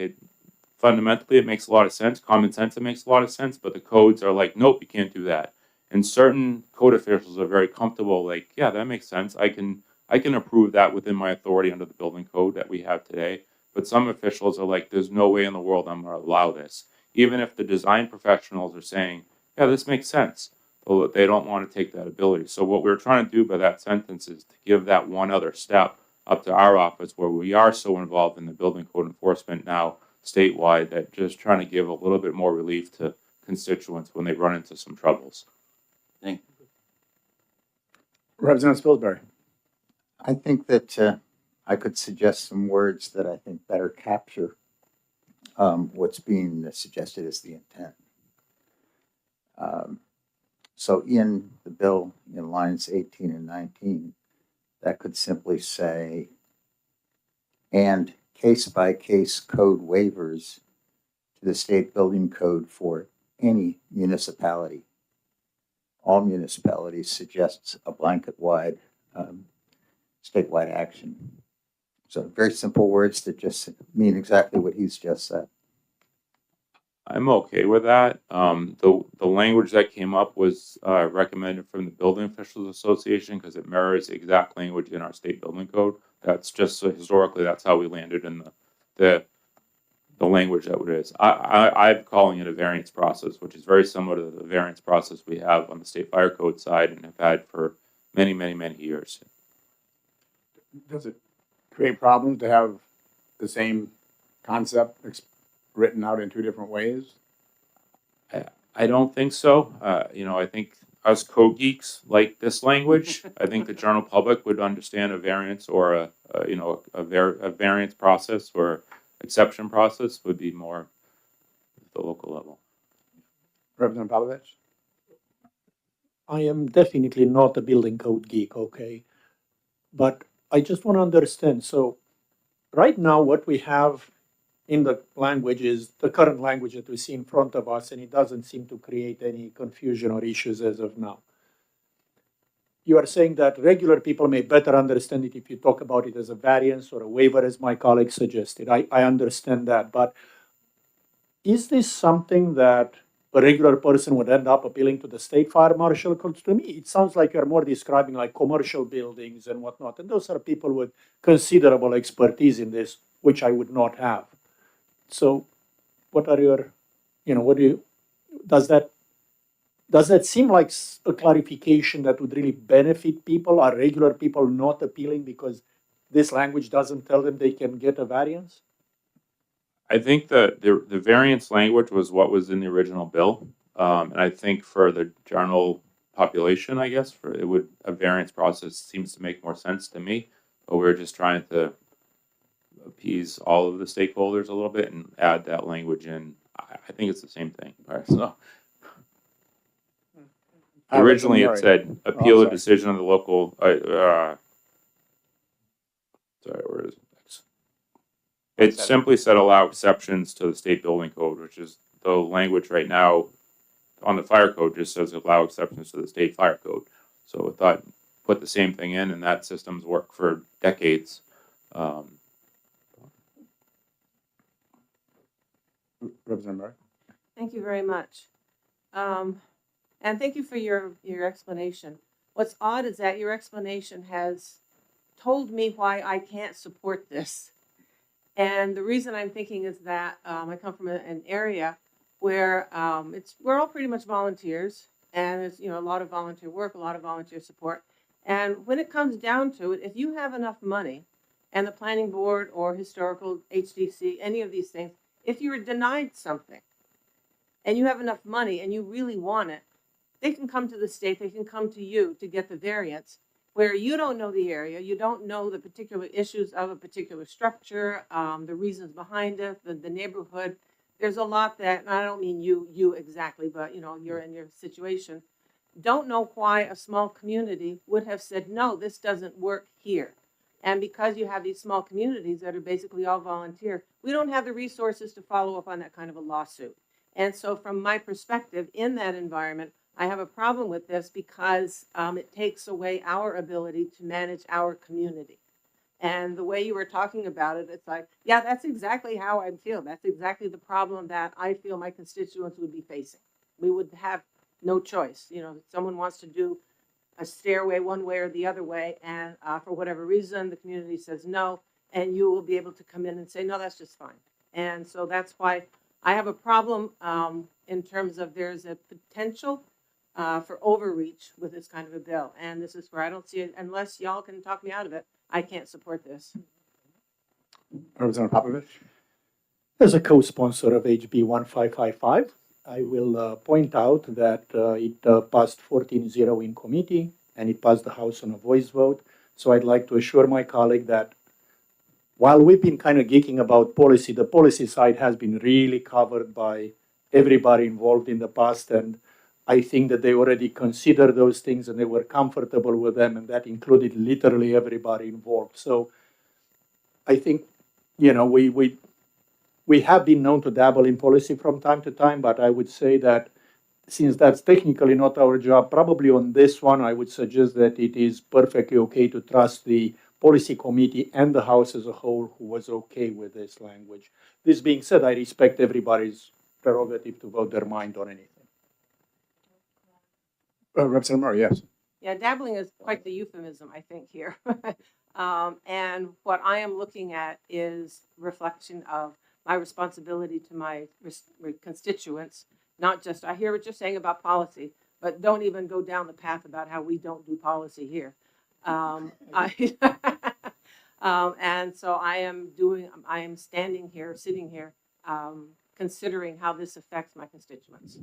fundamentally it makes a lot of sense, common sense, it makes a lot of sense, but the codes are like, nope, you can't do that. And certain code officials are very comfortable, like, yeah, that makes sense. I can approve that within my authority under the building code that we have today. But some officials are like, there's no way in the world I'm going to allow this. Even if the design professionals are saying, yeah, this makes sense. but they don't want to take that ability. So what we're trying to do by that sentence is to give that one other step up to our office where we are so involved in the building code enforcement now statewide that just trying to give a little bit more relief to constituents when they run into some troubles. Thank you. Representative Spilsbury. I think that I could suggest some words that I think better capture what's being suggested as the intent. So in the bill, in lines 18 and 19, that could simply say, and case-by-case code waivers to the state building code for any municipality. All municipalities suggests a blanket-wide statewide action. So very simple words that just mean exactly what he's just said. I'm okay with that. The language that came up was recommended from the Building Officials Association because it mirrors the exact language in our state building code. That's just historically that's how we landed in the language that it is. I'm calling it a variance process, which is very similar to the variance process we have on the state fire code side and have had for many, many, many years. Does it create problems to have the same concept written out in two different ways? I don't think so. I think us code geeks like this language. I think the general public would understand a variance or a variance process or exception process would be more at the local level. Representative Pavlovich? I am definitely not a building code geek, okay? But I just want to understand. So right now, what we have in the language is the current language that we see in front of us, and it doesn't seem to create any confusion or issues as of now. You are saying that regular people may better understand it if you talk about it as a variance or a waiver, as my colleague suggested. I understand that, but is this something that a regular person would end up appealing to the state fire marshal? Because to me, it sounds like you're more describing like commercial buildings and whatnot, and those are people with considerable expertise in this, which I would not have. So what are your, does that seem like a clarification that would really benefit people? Are regular people not appealing because this language doesn't tell them they can get a variance? I think the variance language was what was in the original bill. And I think for the general population, I guess, a variance process seems to make more sense to me. But we're just trying to appease all of the stakeholders a little bit and add that language in. I think it's the same thing. All right, so originally it said appeal a decision of the local. Sorry, where is it? It simply said allow exceptions to the state building code, which is the language right now on the fire code just says allow exceptions to the state fire code. So I thought put the same thing in, and that system's worked for decades. Representative Murray? Thank you very much. And thank you for your explanation. What's odd is that your explanation has told me why I can't support this. And the reason I'm thinking is that I come from an area where we're all pretty much volunteers, and there's a lot of volunteer work, a lot of volunteer support. And when it comes down to it, if you have enough money, and the planning board or historical HDC, any of these things, if you were denied something, and you have enough money and you really want it, they can come to the state, they can come to you to get the variance, where you don't know the area, you don't know the particular issues of a particular structure, the reasons behind it, the neighborhood. There's a lot that, and I don't mean you exactly, but you're in your situation, don't know why a small community would have said, no, this doesn't work here. And because you have these small communities that are basically all volunteer, we don't have the resources to follow up on that kind of a lawsuit. And so from my perspective, in that environment, I have a problem with this because it takes away our ability to manage our community. And the way you were talking about it, it's like, yeah, that's exactly how I feel. That's exactly the problem that I feel my constituents would be facing. We would have no choice. If someone wants to do a stairway one way or the other way, and for whatever reason, the community says no, and you will be able to come in and say, no, that's just fine. And so that's why I have a problem in terms of there's a potential for overreach with this kind of a bill. And this is where I don't see it, unless y'all can talk me out of it, I can't support this. Representative Popovich? As a co-sponsor of HB 1555, I will point out that it passed 14-0 in committee and it passed the House on a voice vote. So I'd like to assure my colleague that while we've been kind of geeking about policy, the policy side has been really covered by everybody involved in the past. And I think that they already considered those things and they were comfortable with them. And that included literally everybody involved. So I think, you know, we have been known to dabble in policy from time to time, but I would say that since that's technically not our job, probably on this one, I would suggest that it is perfectly okay to trust the policy committee and the House as a whole who was okay with this language. This being said, I respect everybody's prerogative to vote their mind on anything. Representative Murray, yes. Yeah, dabbling is quite the euphemism, I think, here. And what I am looking at is reflection of my responsibility to my constituents, not just, I hear what you're saying about policy, but don't even go down the path about how we don't do policy here. And so I am standing here, sitting here, considering how this affects my constituents.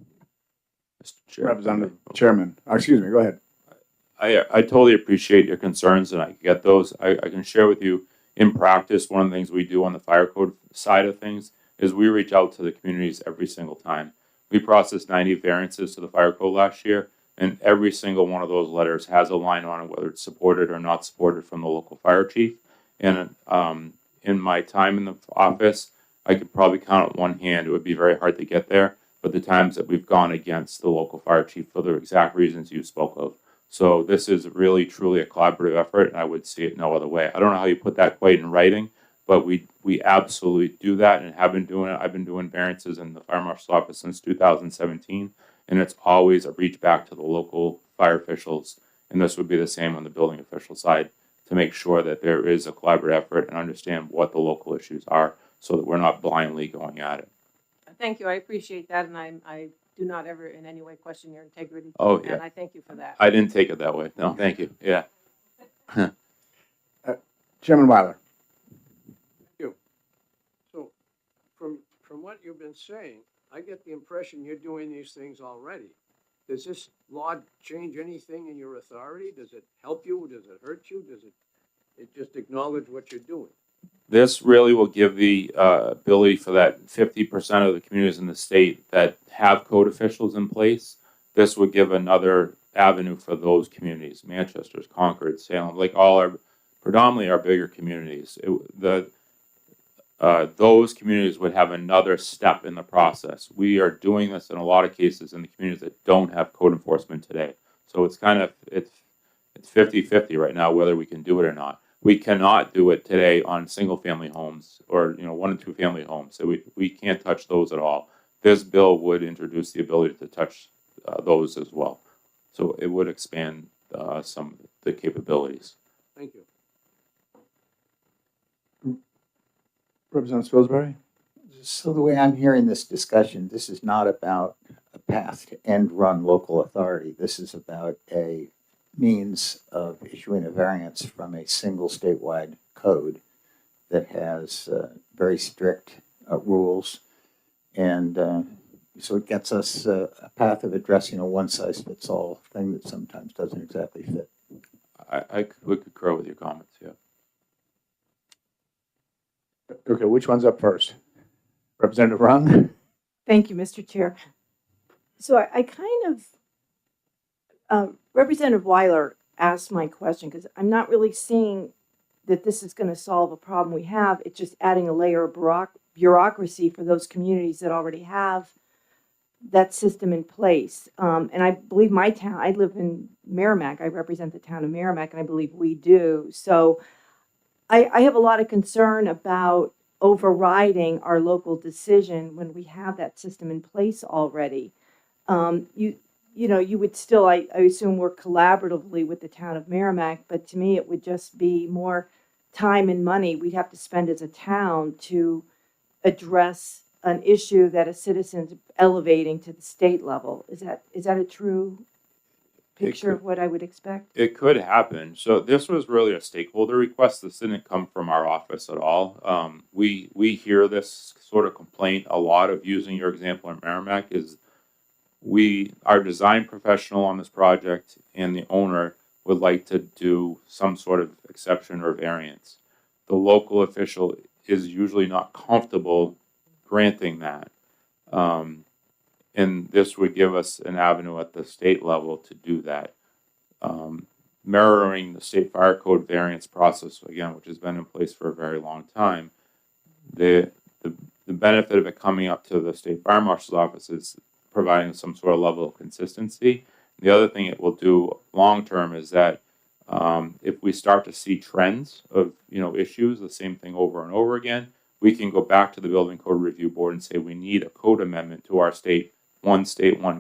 Mr. Chair. Representative Chairman, excuse me, go ahead. I totally appreciate your concerns and I get those. I can share with you in practice, one of the things we do on the fire code side of things is we reach out to the communities every single time. We processed 90 variances to the fire code last year, and every single one of those letters has a line on it, whether it's supported or not supported from the local fire chief. And in my time in the office, I could probably count on one hand. It would be very hard to get there, but the times that we've gone against the local fire chief for the exact reasons you spoke of. So this is really, truly a collaborative effort, and I would see it no other way. I don't know how you put that quite in writing, but we absolutely do that and have been doing it. I've been doing variances in the fire marshal's office since 2017, and it's always a reach back to the local fire officials, and this would be the same on the building official side, to make sure that there is a collaborative effort and understand what the local issues are so that we're not blindly going at it. Thank you, I appreciate that, and I do not ever in any way question your integrity. Oh, yeah. And I thank you for that. I didn't take it that way. No, thank you. Yeah. Chairman Weiler? So from what you've been saying, I get the impression you're doing these things already. Does this law change anything in your authority? Does it help you? Does it hurt you? Does it just acknowledge what you're doing? This really will give the ability for that 50% of the communities in the state that have code officials in place. This would give another avenue for those communities, Manchester's, Concord, Salem, like predominantly our bigger communities. Those communities would have another step in the process. We are doing this in a lot of cases in the communities that don't have code enforcement today. So it's kind of, it's 50-50 right now, whether we can do it or not. We cannot do it today on single family homes or, 1 and 2 family homes. So we can't touch those at all. This bill would introduce the ability to touch those as well. So it would expand some of the capabilities. Thank you. Representative Spilsbury? So the way I'm hearing this discussion, this is not about a path to end run local authority. This is about a means of issuing a variance from a single statewide code that has very strict rules. And so it gets us a path of addressing a one-size-fits-all thing that sometimes doesn't exactly fit. I would concur with your comments, yeah. Okay, which one's up first? Representative Rung? Thank you, Mr. Chair. So I kind of, Representative Weiler asked my question because I'm not really seeing that this is going to solve a problem we have. It's just adding a layer of bureaucracy for those communities that already have that system in place. And I believe my town, I live in Merrimack. I represent the town of Merrimack, and I believe we do. So I have a lot of concern about overriding our local decision when we have that system in place already. You would still, I assume, work collaboratively with the town of Merrimack, but to me, it would just be more time and money we'd have to spend as a town to address an issue that a citizen's elevating to the state level. Is that a true picture of what I would expect? It could happen. So this was really a stakeholder request. This didn't come from our office at all. We hear this sort of complaint a lot of using your example in Merrimack is our design professional on this project and the owner would like to do some sort of exception or variance. The local official is usually not comfortable granting that. And this would give us an avenue at the state level to do that. Mirroring the state fire code variance process, again, which has been in place for a very long time, the benefit of it coming up to the state fire marshal's office is providing some sort of level of consistency. The other thing it will do long term is that if we start to see trends of issues, the same thing over and over again, we can go back to the building code review board and say we need a code amendment to our state one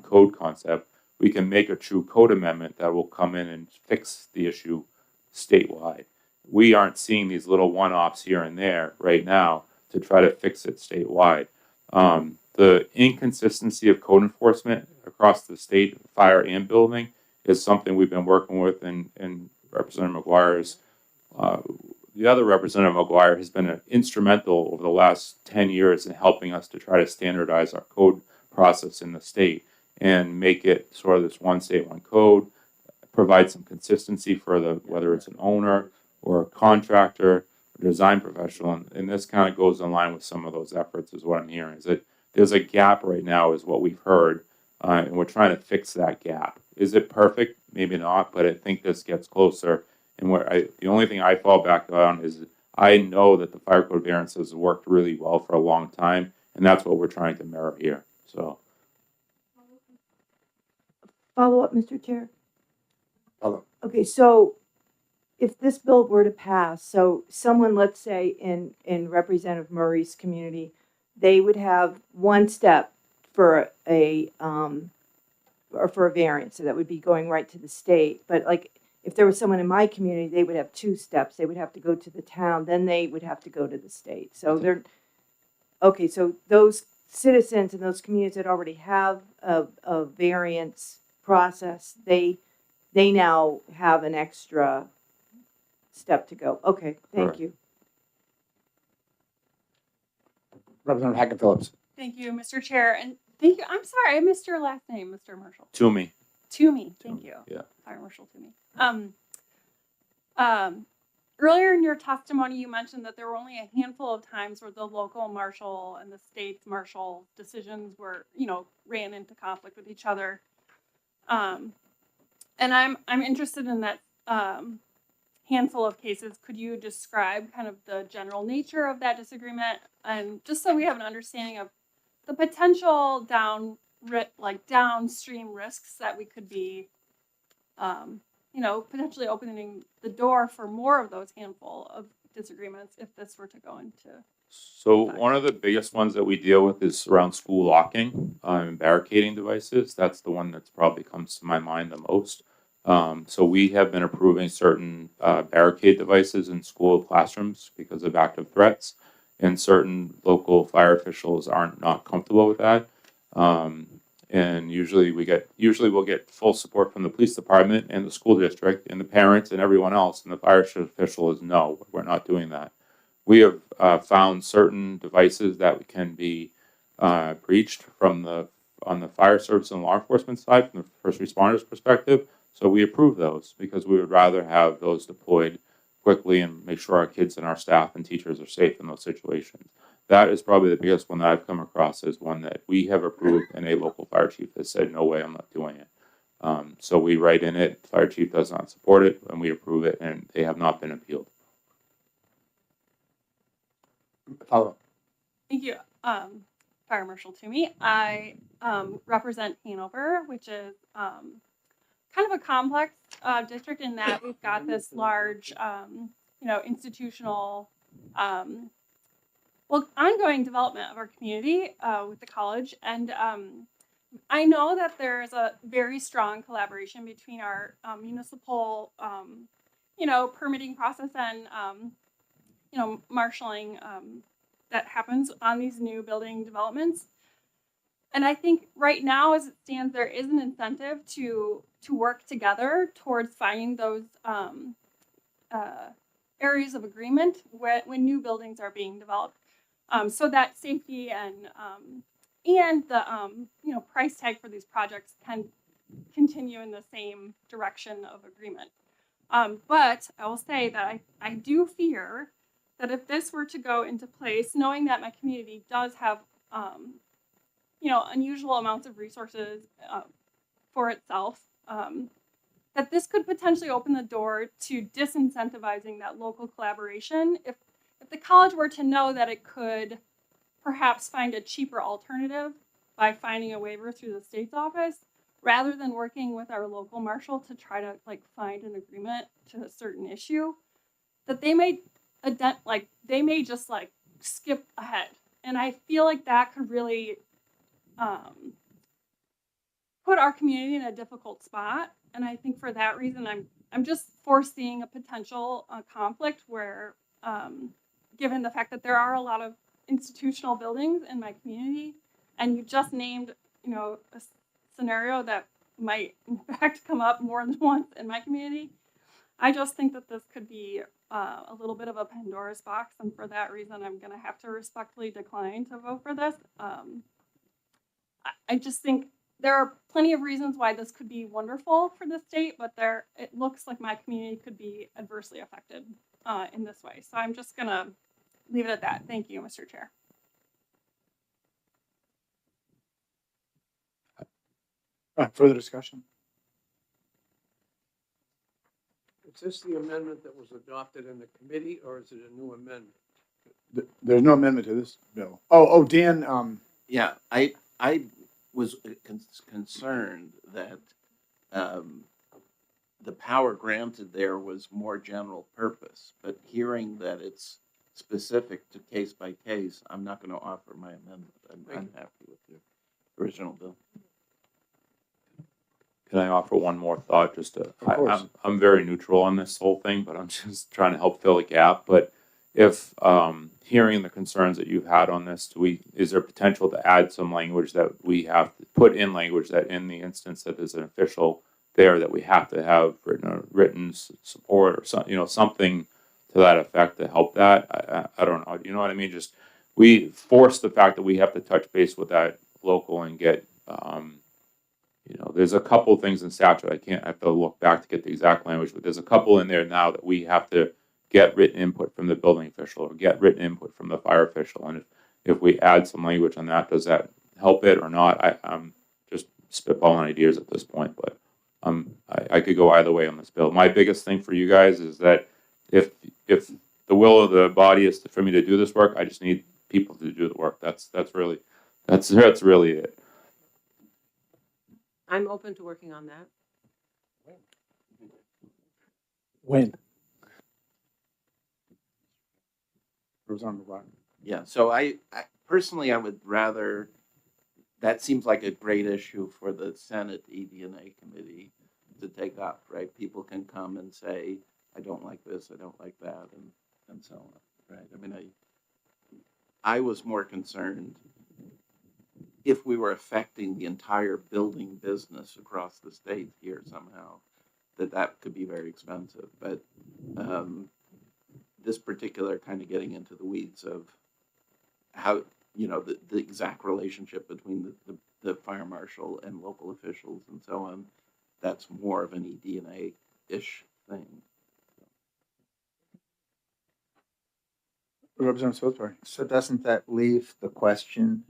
code concept. We can make a true code amendment that will come in and fix the issue statewide. We aren't seeing these little one-offs here and there right now to try to fix it statewide. The inconsistency of code enforcement across the state, fire and building, is something we've been working with, and Representative McGuire's, the other Representative McGuire has been instrumental over the last 10 years in helping us to try to standardize our code process in the state and make it sort of this one state, one code, provide some consistency for whether it's an owner or a contractor or design professional. And this kind of goes in line with some of those efforts is what I'm hearing, is that there's a gap right now is what we've heard, and we're trying to fix that gap. Is it perfect? Maybe not, but I think this gets closer. And the only thing I fall back on is I know that the fire code variances have worked really well for a long time, and that's what we're trying to mirror here. So, Follow up, Mr. Chair? Follow. Okay, so if this bill were to pass, so someone, let's say in Representative Murray's community, they would have one step for or for a variance, so that would be going right to the state. But like, if there was someone in my community, they would have two steps. They would have to go to the town, then they would have to go to the state. So okay, so those citizens in those communities that already have a variance process, they now have an extra step to go. Okay, thank Correct. you. Representative Hackett Phillips. Thank you, Mr. Chair, and thank you. I'm sorry, I missed your last name, Mr. Marshall. Toomey. Toomey, thank you. Yeah. Fire Marshal Toomey. Earlier in your testimony, you mentioned that there were only a handful of times where the local marshal and the state's marshal decisions were, ran into conflict with each other. And I'm interested in that handful of cases. Could you describe kind of the general nature of that disagreement, and just so we have an understanding of the potential downstream risks that we could be, potentially opening the door for more of those handful of disagreements if this were to go into. So one of the biggest ones that we deal with is around school locking and barricading devices. That's the one that's probably comes to my mind the most. So we have been approving certain barricade devices in school classrooms because of active threats, and certain local fire officials aren't not comfortable with that. And usually we'll get full support from the police department and the school district and the parents and everyone else, and the fire official is no, we're not doing that. We have found certain devices that can be breached on the fire service and law enforcement side, from the first responders perspective. So we approve those because we would rather have those deployed quickly and make sure our kids and our staff and teachers are safe in those situations. That is probably the biggest one that I've come across, is one that we have approved and a local fire chief has said, no way, I'm not doing it. So we write in it, the fire chief does not support it, and we approve it, and they have not been appealed. Follow. Thank you, Fire Marshal Toomey. I represent Hanover, which is kind of a complex district in that we've got this large, institutional, ongoing development of our community with the college. And I know that there is a very strong collaboration between our municipal, permitting process and, marshaling that happens on these new building developments. And I think right now, as it stands, there is an incentive to work together towards finding those areas of agreement when new buildings are being developed, so that safety and the price tag for these projects can continue in the same direction of agreement. But I will say that I do fear that if this were to go into place, knowing that my community does have unusual amounts of resources for itself, that this could potentially open the door to disincentivizing that local collaboration. If the college were to know that it could perhaps find a cheaper alternative by finding a waiver through the state's office, rather than working with our local marshal to try to find an agreement to a certain issue, that they may just skip ahead. And I feel like that could really put our community in a difficult spot. And I think for that reason, I'm just foreseeing a potential conflict where, given the fact that there are a lot of institutional buildings in my community, and you just named, a scenario that might in fact come up more than once in my community, I just think that this could be a little bit of a Pandora's box, and for that reason, I'm going to have to respectfully decline to vote for this. I just think there are plenty of reasons why this could be wonderful for the state, but it looks like my community could be adversely affected in this way. So I'm just going to leave it at that. Thank you, Mr. Chair. Further discussion? Is this the amendment that was adopted in the committee, or is it a new amendment? There's no amendment to this bill. Oh, Dan, Yeah, I was concerned that the power granted there was more general purpose, but hearing that it's specific to case by case, I'm not going to offer my amendment. I'm happy with the original bill. Can I offer one more thought? I'm very neutral on this whole thing, but I'm just trying to help fill the gap. But if hearing the concerns that you've had on this, is there potential to add some language that we have to put in language that in the instance that there's an official there that we have to have written support or something to that effect to help that? I don't know. You know what I mean? Just we force the fact that we have to touch base with that local and get. There's a couple things in statute. I have to look back to get the exact language, but there's a couple in there now that we have to get written input from the building official or get written input from the fire official. And if we add some language on that, does that help it or not? I'm just spitballing ideas at this point, but I could go either way on this bill. My biggest thing for you guys is that if the will of the body is for me to do this work, I just need people to do the work. That's really it. I'm open to working on that. When? Yeah, so I personally, I would rather, that seems like a great issue for the Senate ED&A committee to take up, right? People can come and say, I don't like this, I don't like that, and so on, right? I mean, I was more concerned if we were affecting the entire building business across the state here somehow, that could be very expensive. But this particular kind of getting into the weeds of how, the exact relationship between the fire marshal and local officials and so on, that's more of an ED&A-ish thing. Representative Salisbury. So doesn't that leave the question,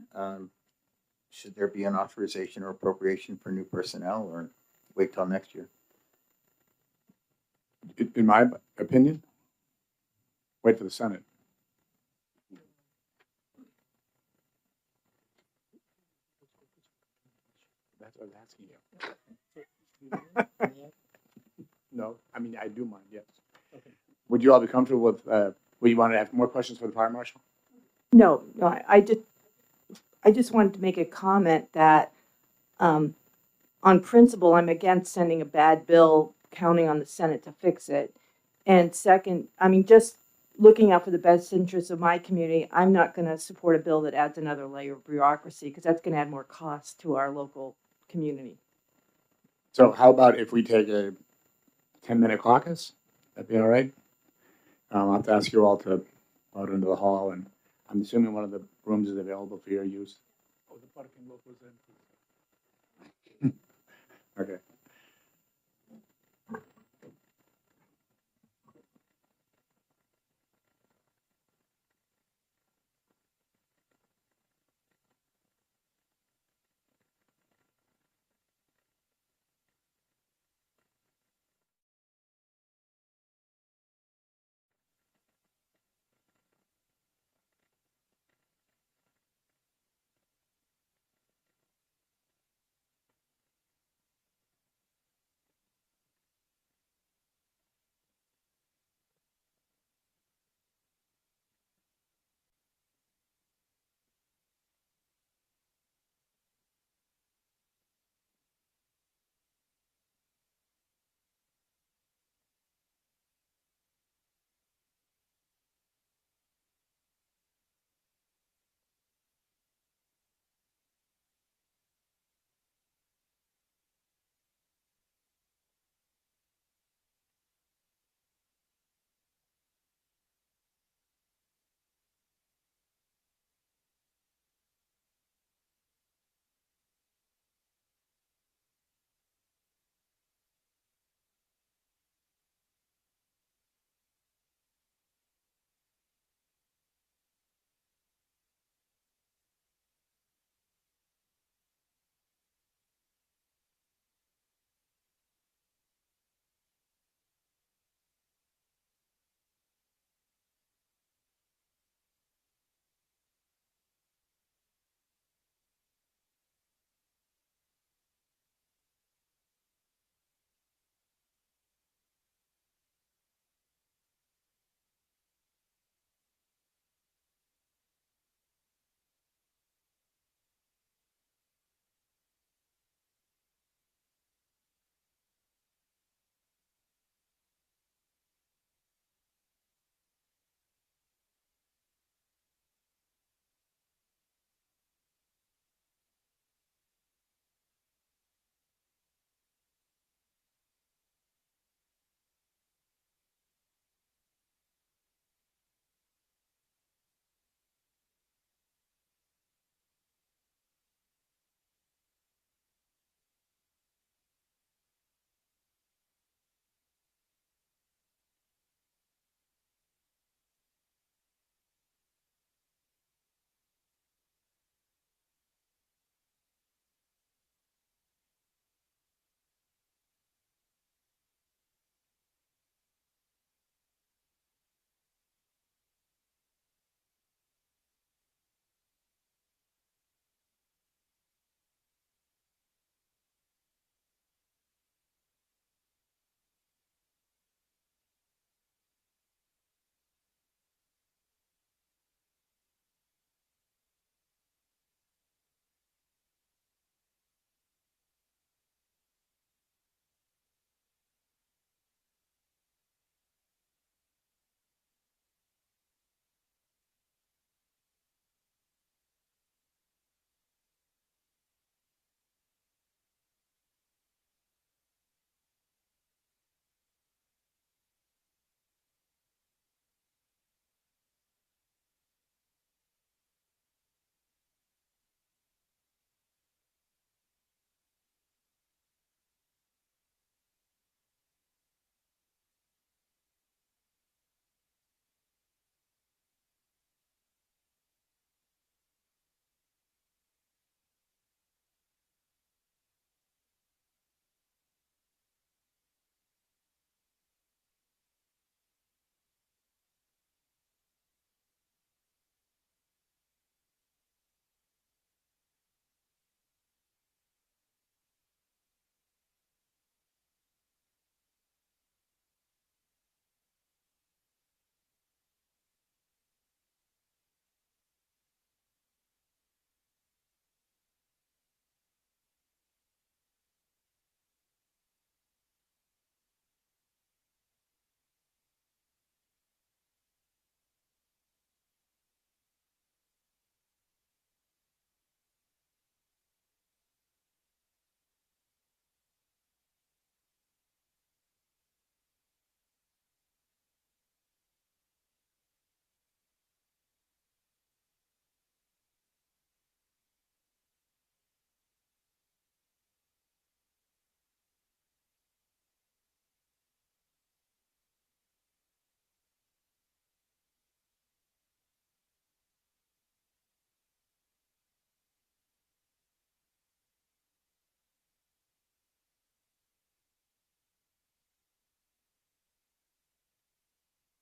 should there be an authorization or appropriation for new personnel or wait till next year? In my opinion, wait for the Senate. That's what I was asking you. No, I mean, I do mind, yes. Okay. Would you all be comfortable with, would you want to have more questions for the fire marshal? No, I just wanted to make a comment that, on principle, I'm against sending a bad bill, counting on the Senate to fix it. And second, I mean, just looking out for the best interests of my community, I'm not going to support a bill that adds another layer of bureaucracy because that's going to add more cost to our local community. So how about if we take a 10-minute caucus? That'd be all right? I'll have to ask you all to go out into the hall, and I'm assuming one of the rooms is available for your use. Oh, the parking lot was empty. Okay.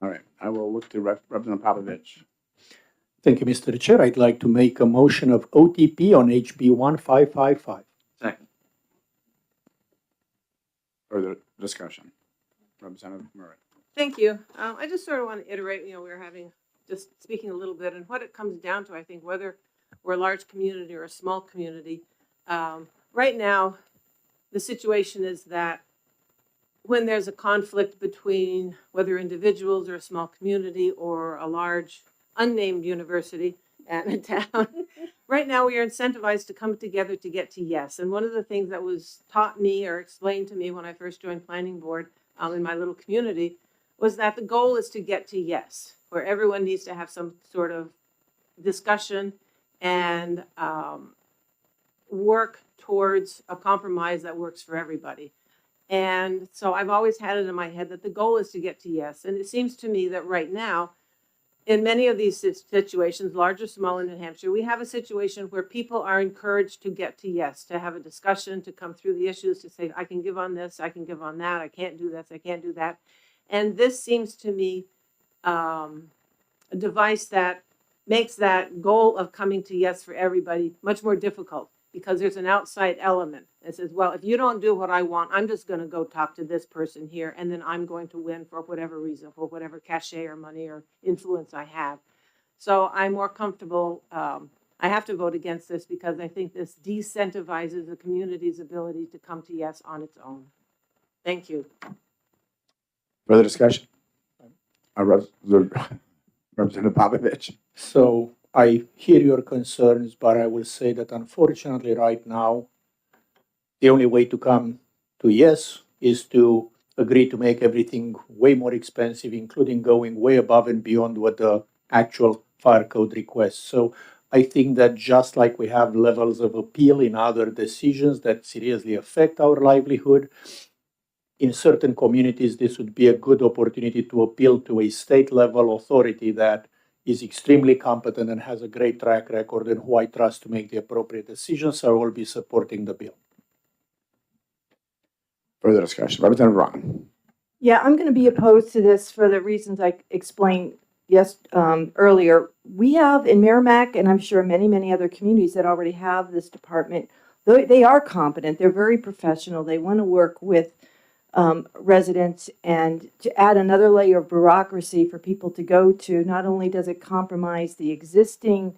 All right, I will look to Representative Popovich. Thank you, Mr. Chair. I'd like to make a motion of OTP on HB 1555. Second. Further discussion. Representative Murray. Thank you. I just sort of want to iterate, we were just speaking a little bit, and what it comes down to, I think, whether we're a large community or a small community. Right now, the situation is that when there's a conflict between whether individuals or a small community or a large unnamed university and a town, right now we are incentivized to come together to get to yes. And one of the things that was taught me or explained to me when I first joined planning board in my little community was that the goal is to get to yes, where everyone needs to have some sort of discussion and work towards a compromise that works for everybody. And so I've always had it in my head that the goal is to get to yes. And it seems to me that right now, in many of these situations, large or small in New Hampshire, we have a situation where people are encouraged to get to yes, to have a discussion, to come through the issues, to say, I can give on this, I can give on that, I can't do this, I can't do that. And this seems to me a device that makes that goal of coming to yes for everybody much more difficult, because there's an outside element that says, well, if you don't do what I want, I'm just going to go talk to this person here, and then I'm going to win for whatever reason, for whatever cachet or money or influence I have. So I'm more comfortable. I have to vote against this because I think this decentivizes the community's ability to come to yes on its own. Thank you. Further discussion? Representative Popovich. So I hear your concerns, but I will say that unfortunately right now, the only way to come to yes is to agree to make everything way more expensive, including going way above and beyond what the actual fire code requests. So I think that just like we have levels of appeal in other decisions that seriously affect our livelihood, in certain communities, this would be a good opportunity to appeal to a state level authority that is extremely competent and has a great track record and who I trust to make the appropriate decisions. I will be supporting the bill. Further discussion. Representative Ron. Yeah, I'm going to be opposed to this for the reasons I explained earlier. We have in Merrimack, and I'm sure many, many other communities that already have this department, they are competent. They're very professional. They want to work with residents, and to add another layer of bureaucracy for people to go to, not only does it compromise the existing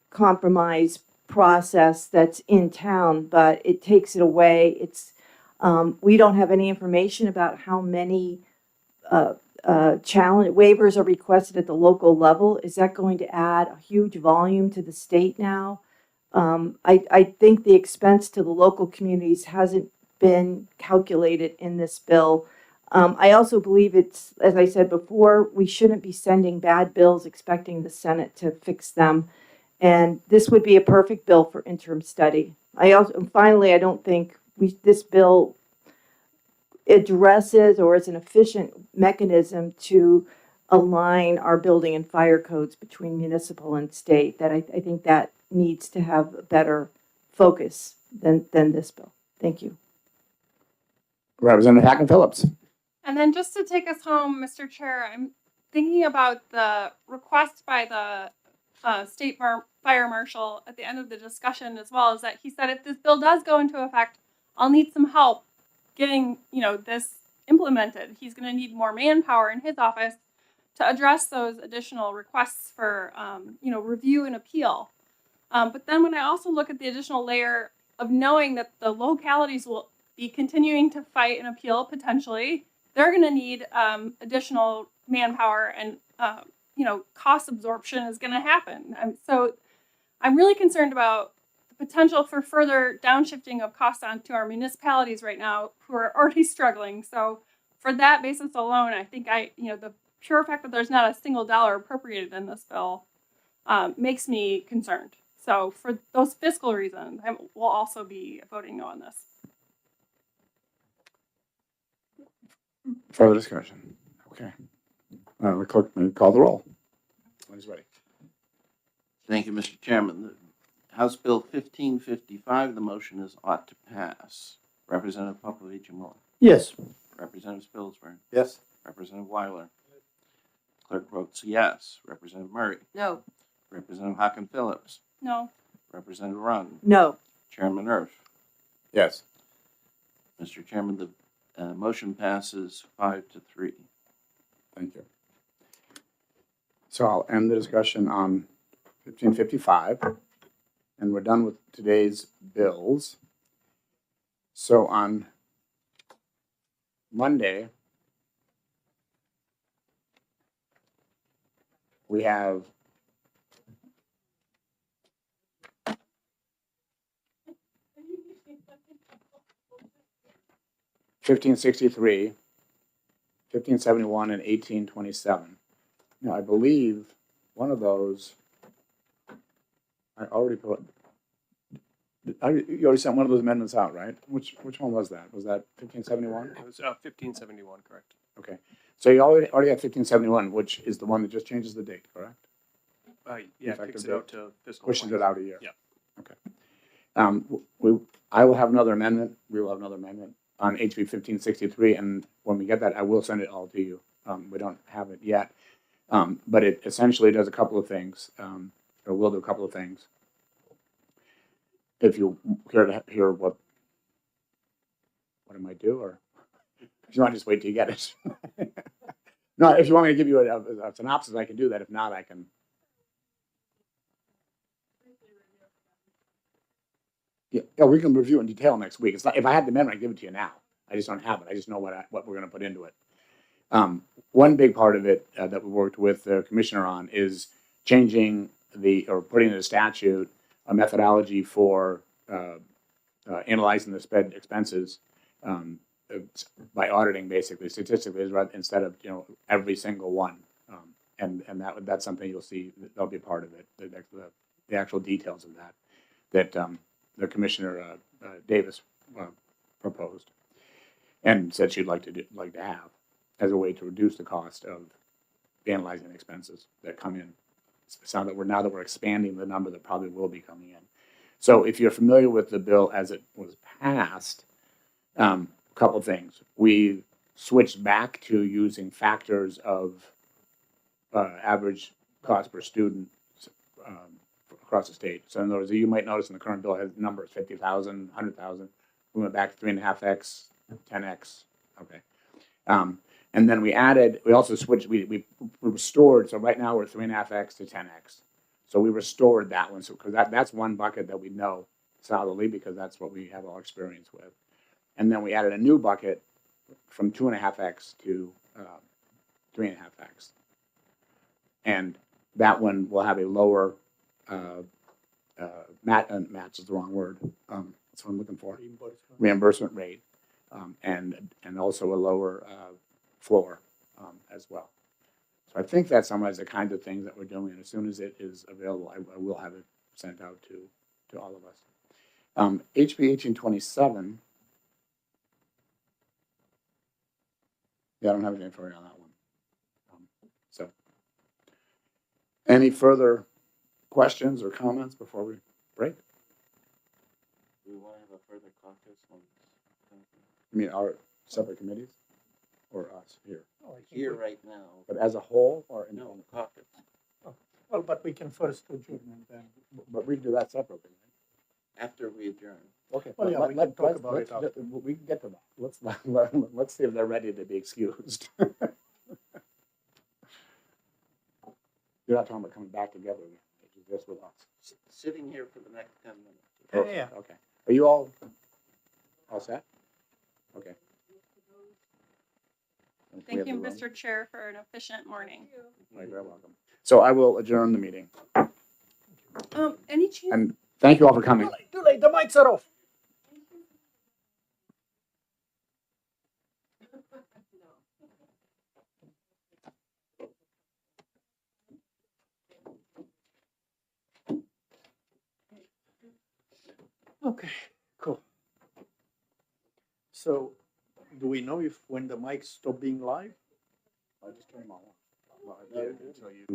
compromise process that's in town, but it takes it away. It's we don't have any information about how many challenge waivers are requested at the local level. Is that going to add a huge volume to the state now? I think the expense to the local communities hasn't been calculated in this bill. I also believe it's, as I said before, we shouldn't be sending bad bills expecting the Senate to fix them. And this would be a perfect bill for interim study. Finally, I don't think this bill addresses or is an efficient mechanism to align our building and fire codes between municipal and state. That I think that needs to have a better focus than this bill. Thank you. Representative Hacken Phillips. And then just to take us home, Mr. Chair, I'm thinking about the request by the state fire marshal at the end of the discussion, as well as that he said if this bill does go into effect, I'll need some help getting this implemented. He's going to need more manpower in his office to address those additional requests for review and appeal. But then when I also look at the additional layer of knowing that the localities will be continuing to fight and appeal potentially, they're going to need additional manpower, and cost absorption is going to happen. So I'm really concerned about the potential for further downshifting of costs onto our municipalities right now who are already struggling. So for that basis alone, I think the pure fact that there's not a single dollar appropriated in this bill makes me concerned. So for those fiscal reasons, we'll also be voting no on this. Further discussion. Okay. The clerk may call the roll. When he's ready. Thank you, Mr. Chairman. House Bill 1555, the motion is ought to pass. Representative Popovich Moore. Yes. Representative Spilsbury. Yes. Representative Weiler. Clerk votes yes. Representative Murray. No. Representative Hawken Phillips. No. Representative Rung. No. Chairman Earth. Yes. Mr. Chairman, the motion passes 5-3. Thank you. So I'll end the discussion on 1555, and we're done with today's bills. So on Monday, we have $1563, $1571, and $1827. Now, I believe one of those, I already put, you already sent one of those amendments out, right? Which one was that? Was that 1571? It was 1571, correct? Okay. So you already have 1571, which is the one that just changes the date, correct? Yeah, Effective kicks it date. out to fiscal. Pushes 20. it out a year. Yeah. Okay. I will have another amendment. We will have another amendment on HB 1563, and when we get that, I will send it all to you. We don't have it yet, but it essentially does a couple of things, or will do a couple of things. If you care to hear what it might do, or if you want to just wait till you get it. No, if you want me to give you a synopsis, I can do that. If not, I can. Yeah, we can review in detail next week. It's not, if I had the amendment, I'd give it to you now. I just don't have it. I just know what we're going to put into it. One big part of it that we worked with the commissioner on is changing or putting in the statute a methodology for analyzing the sped expenses by auditing, basically statistically, instead of every single one. And that's something you'll see. That'll be a part of it. The actual details of that the Commissioner Davis proposed and said she'd like to have as a way to reduce the cost of analyzing expenses that come in. So that we're expanding the number that probably will be coming in. So if you're familiar with the bill as it was passed, a couple things. We switched back to using factors of average cost per student across the state. So in other words, you might notice in the current bill it has numbers 50,000, 100,000. We went back to 3.5x, 10x. Okay. And then we also switched, we restored. So right now we're 3.5x to 10x. So we restored that one. So because that's one bucket that we know solidly because that's what we have all experience with. And then we added a new bucket from 2.5x to 3.5x. And that one will have a lower match is the wrong word. That's what I'm looking for. Reimbursement rate, and also a lower floor as well. So I think that summarizes the kinds of things that we're doing. And as soon as it is available, I will have it sent out to all of us. HB 1827. Yeah, I don't have any info on that one. So, any further questions or comments before we break? Do we want to have a further caucus on You mean our separate committees or us here? here right now? But as a whole or in No, caucus. Well, but we can first adjourn and then. But we can do that separately. After we adjourn. Okay. Well, yeah, we can talk about it after. We can get to that. Let's see if they're ready to be excused. You're not talking about coming back together, it's just with us. Sitting here for the next 10 minutes. Yeah. Okay. Are you all set? Okay. Thank you, Mr. Chair, for an efficient morning. You're very welcome. So I will adjourn the meeting. Any chance? And thank you all for coming. Too late, the mics are off. Okay, cool. So, do we know when the mics stop being live? I just turned them all on. Well, I did until you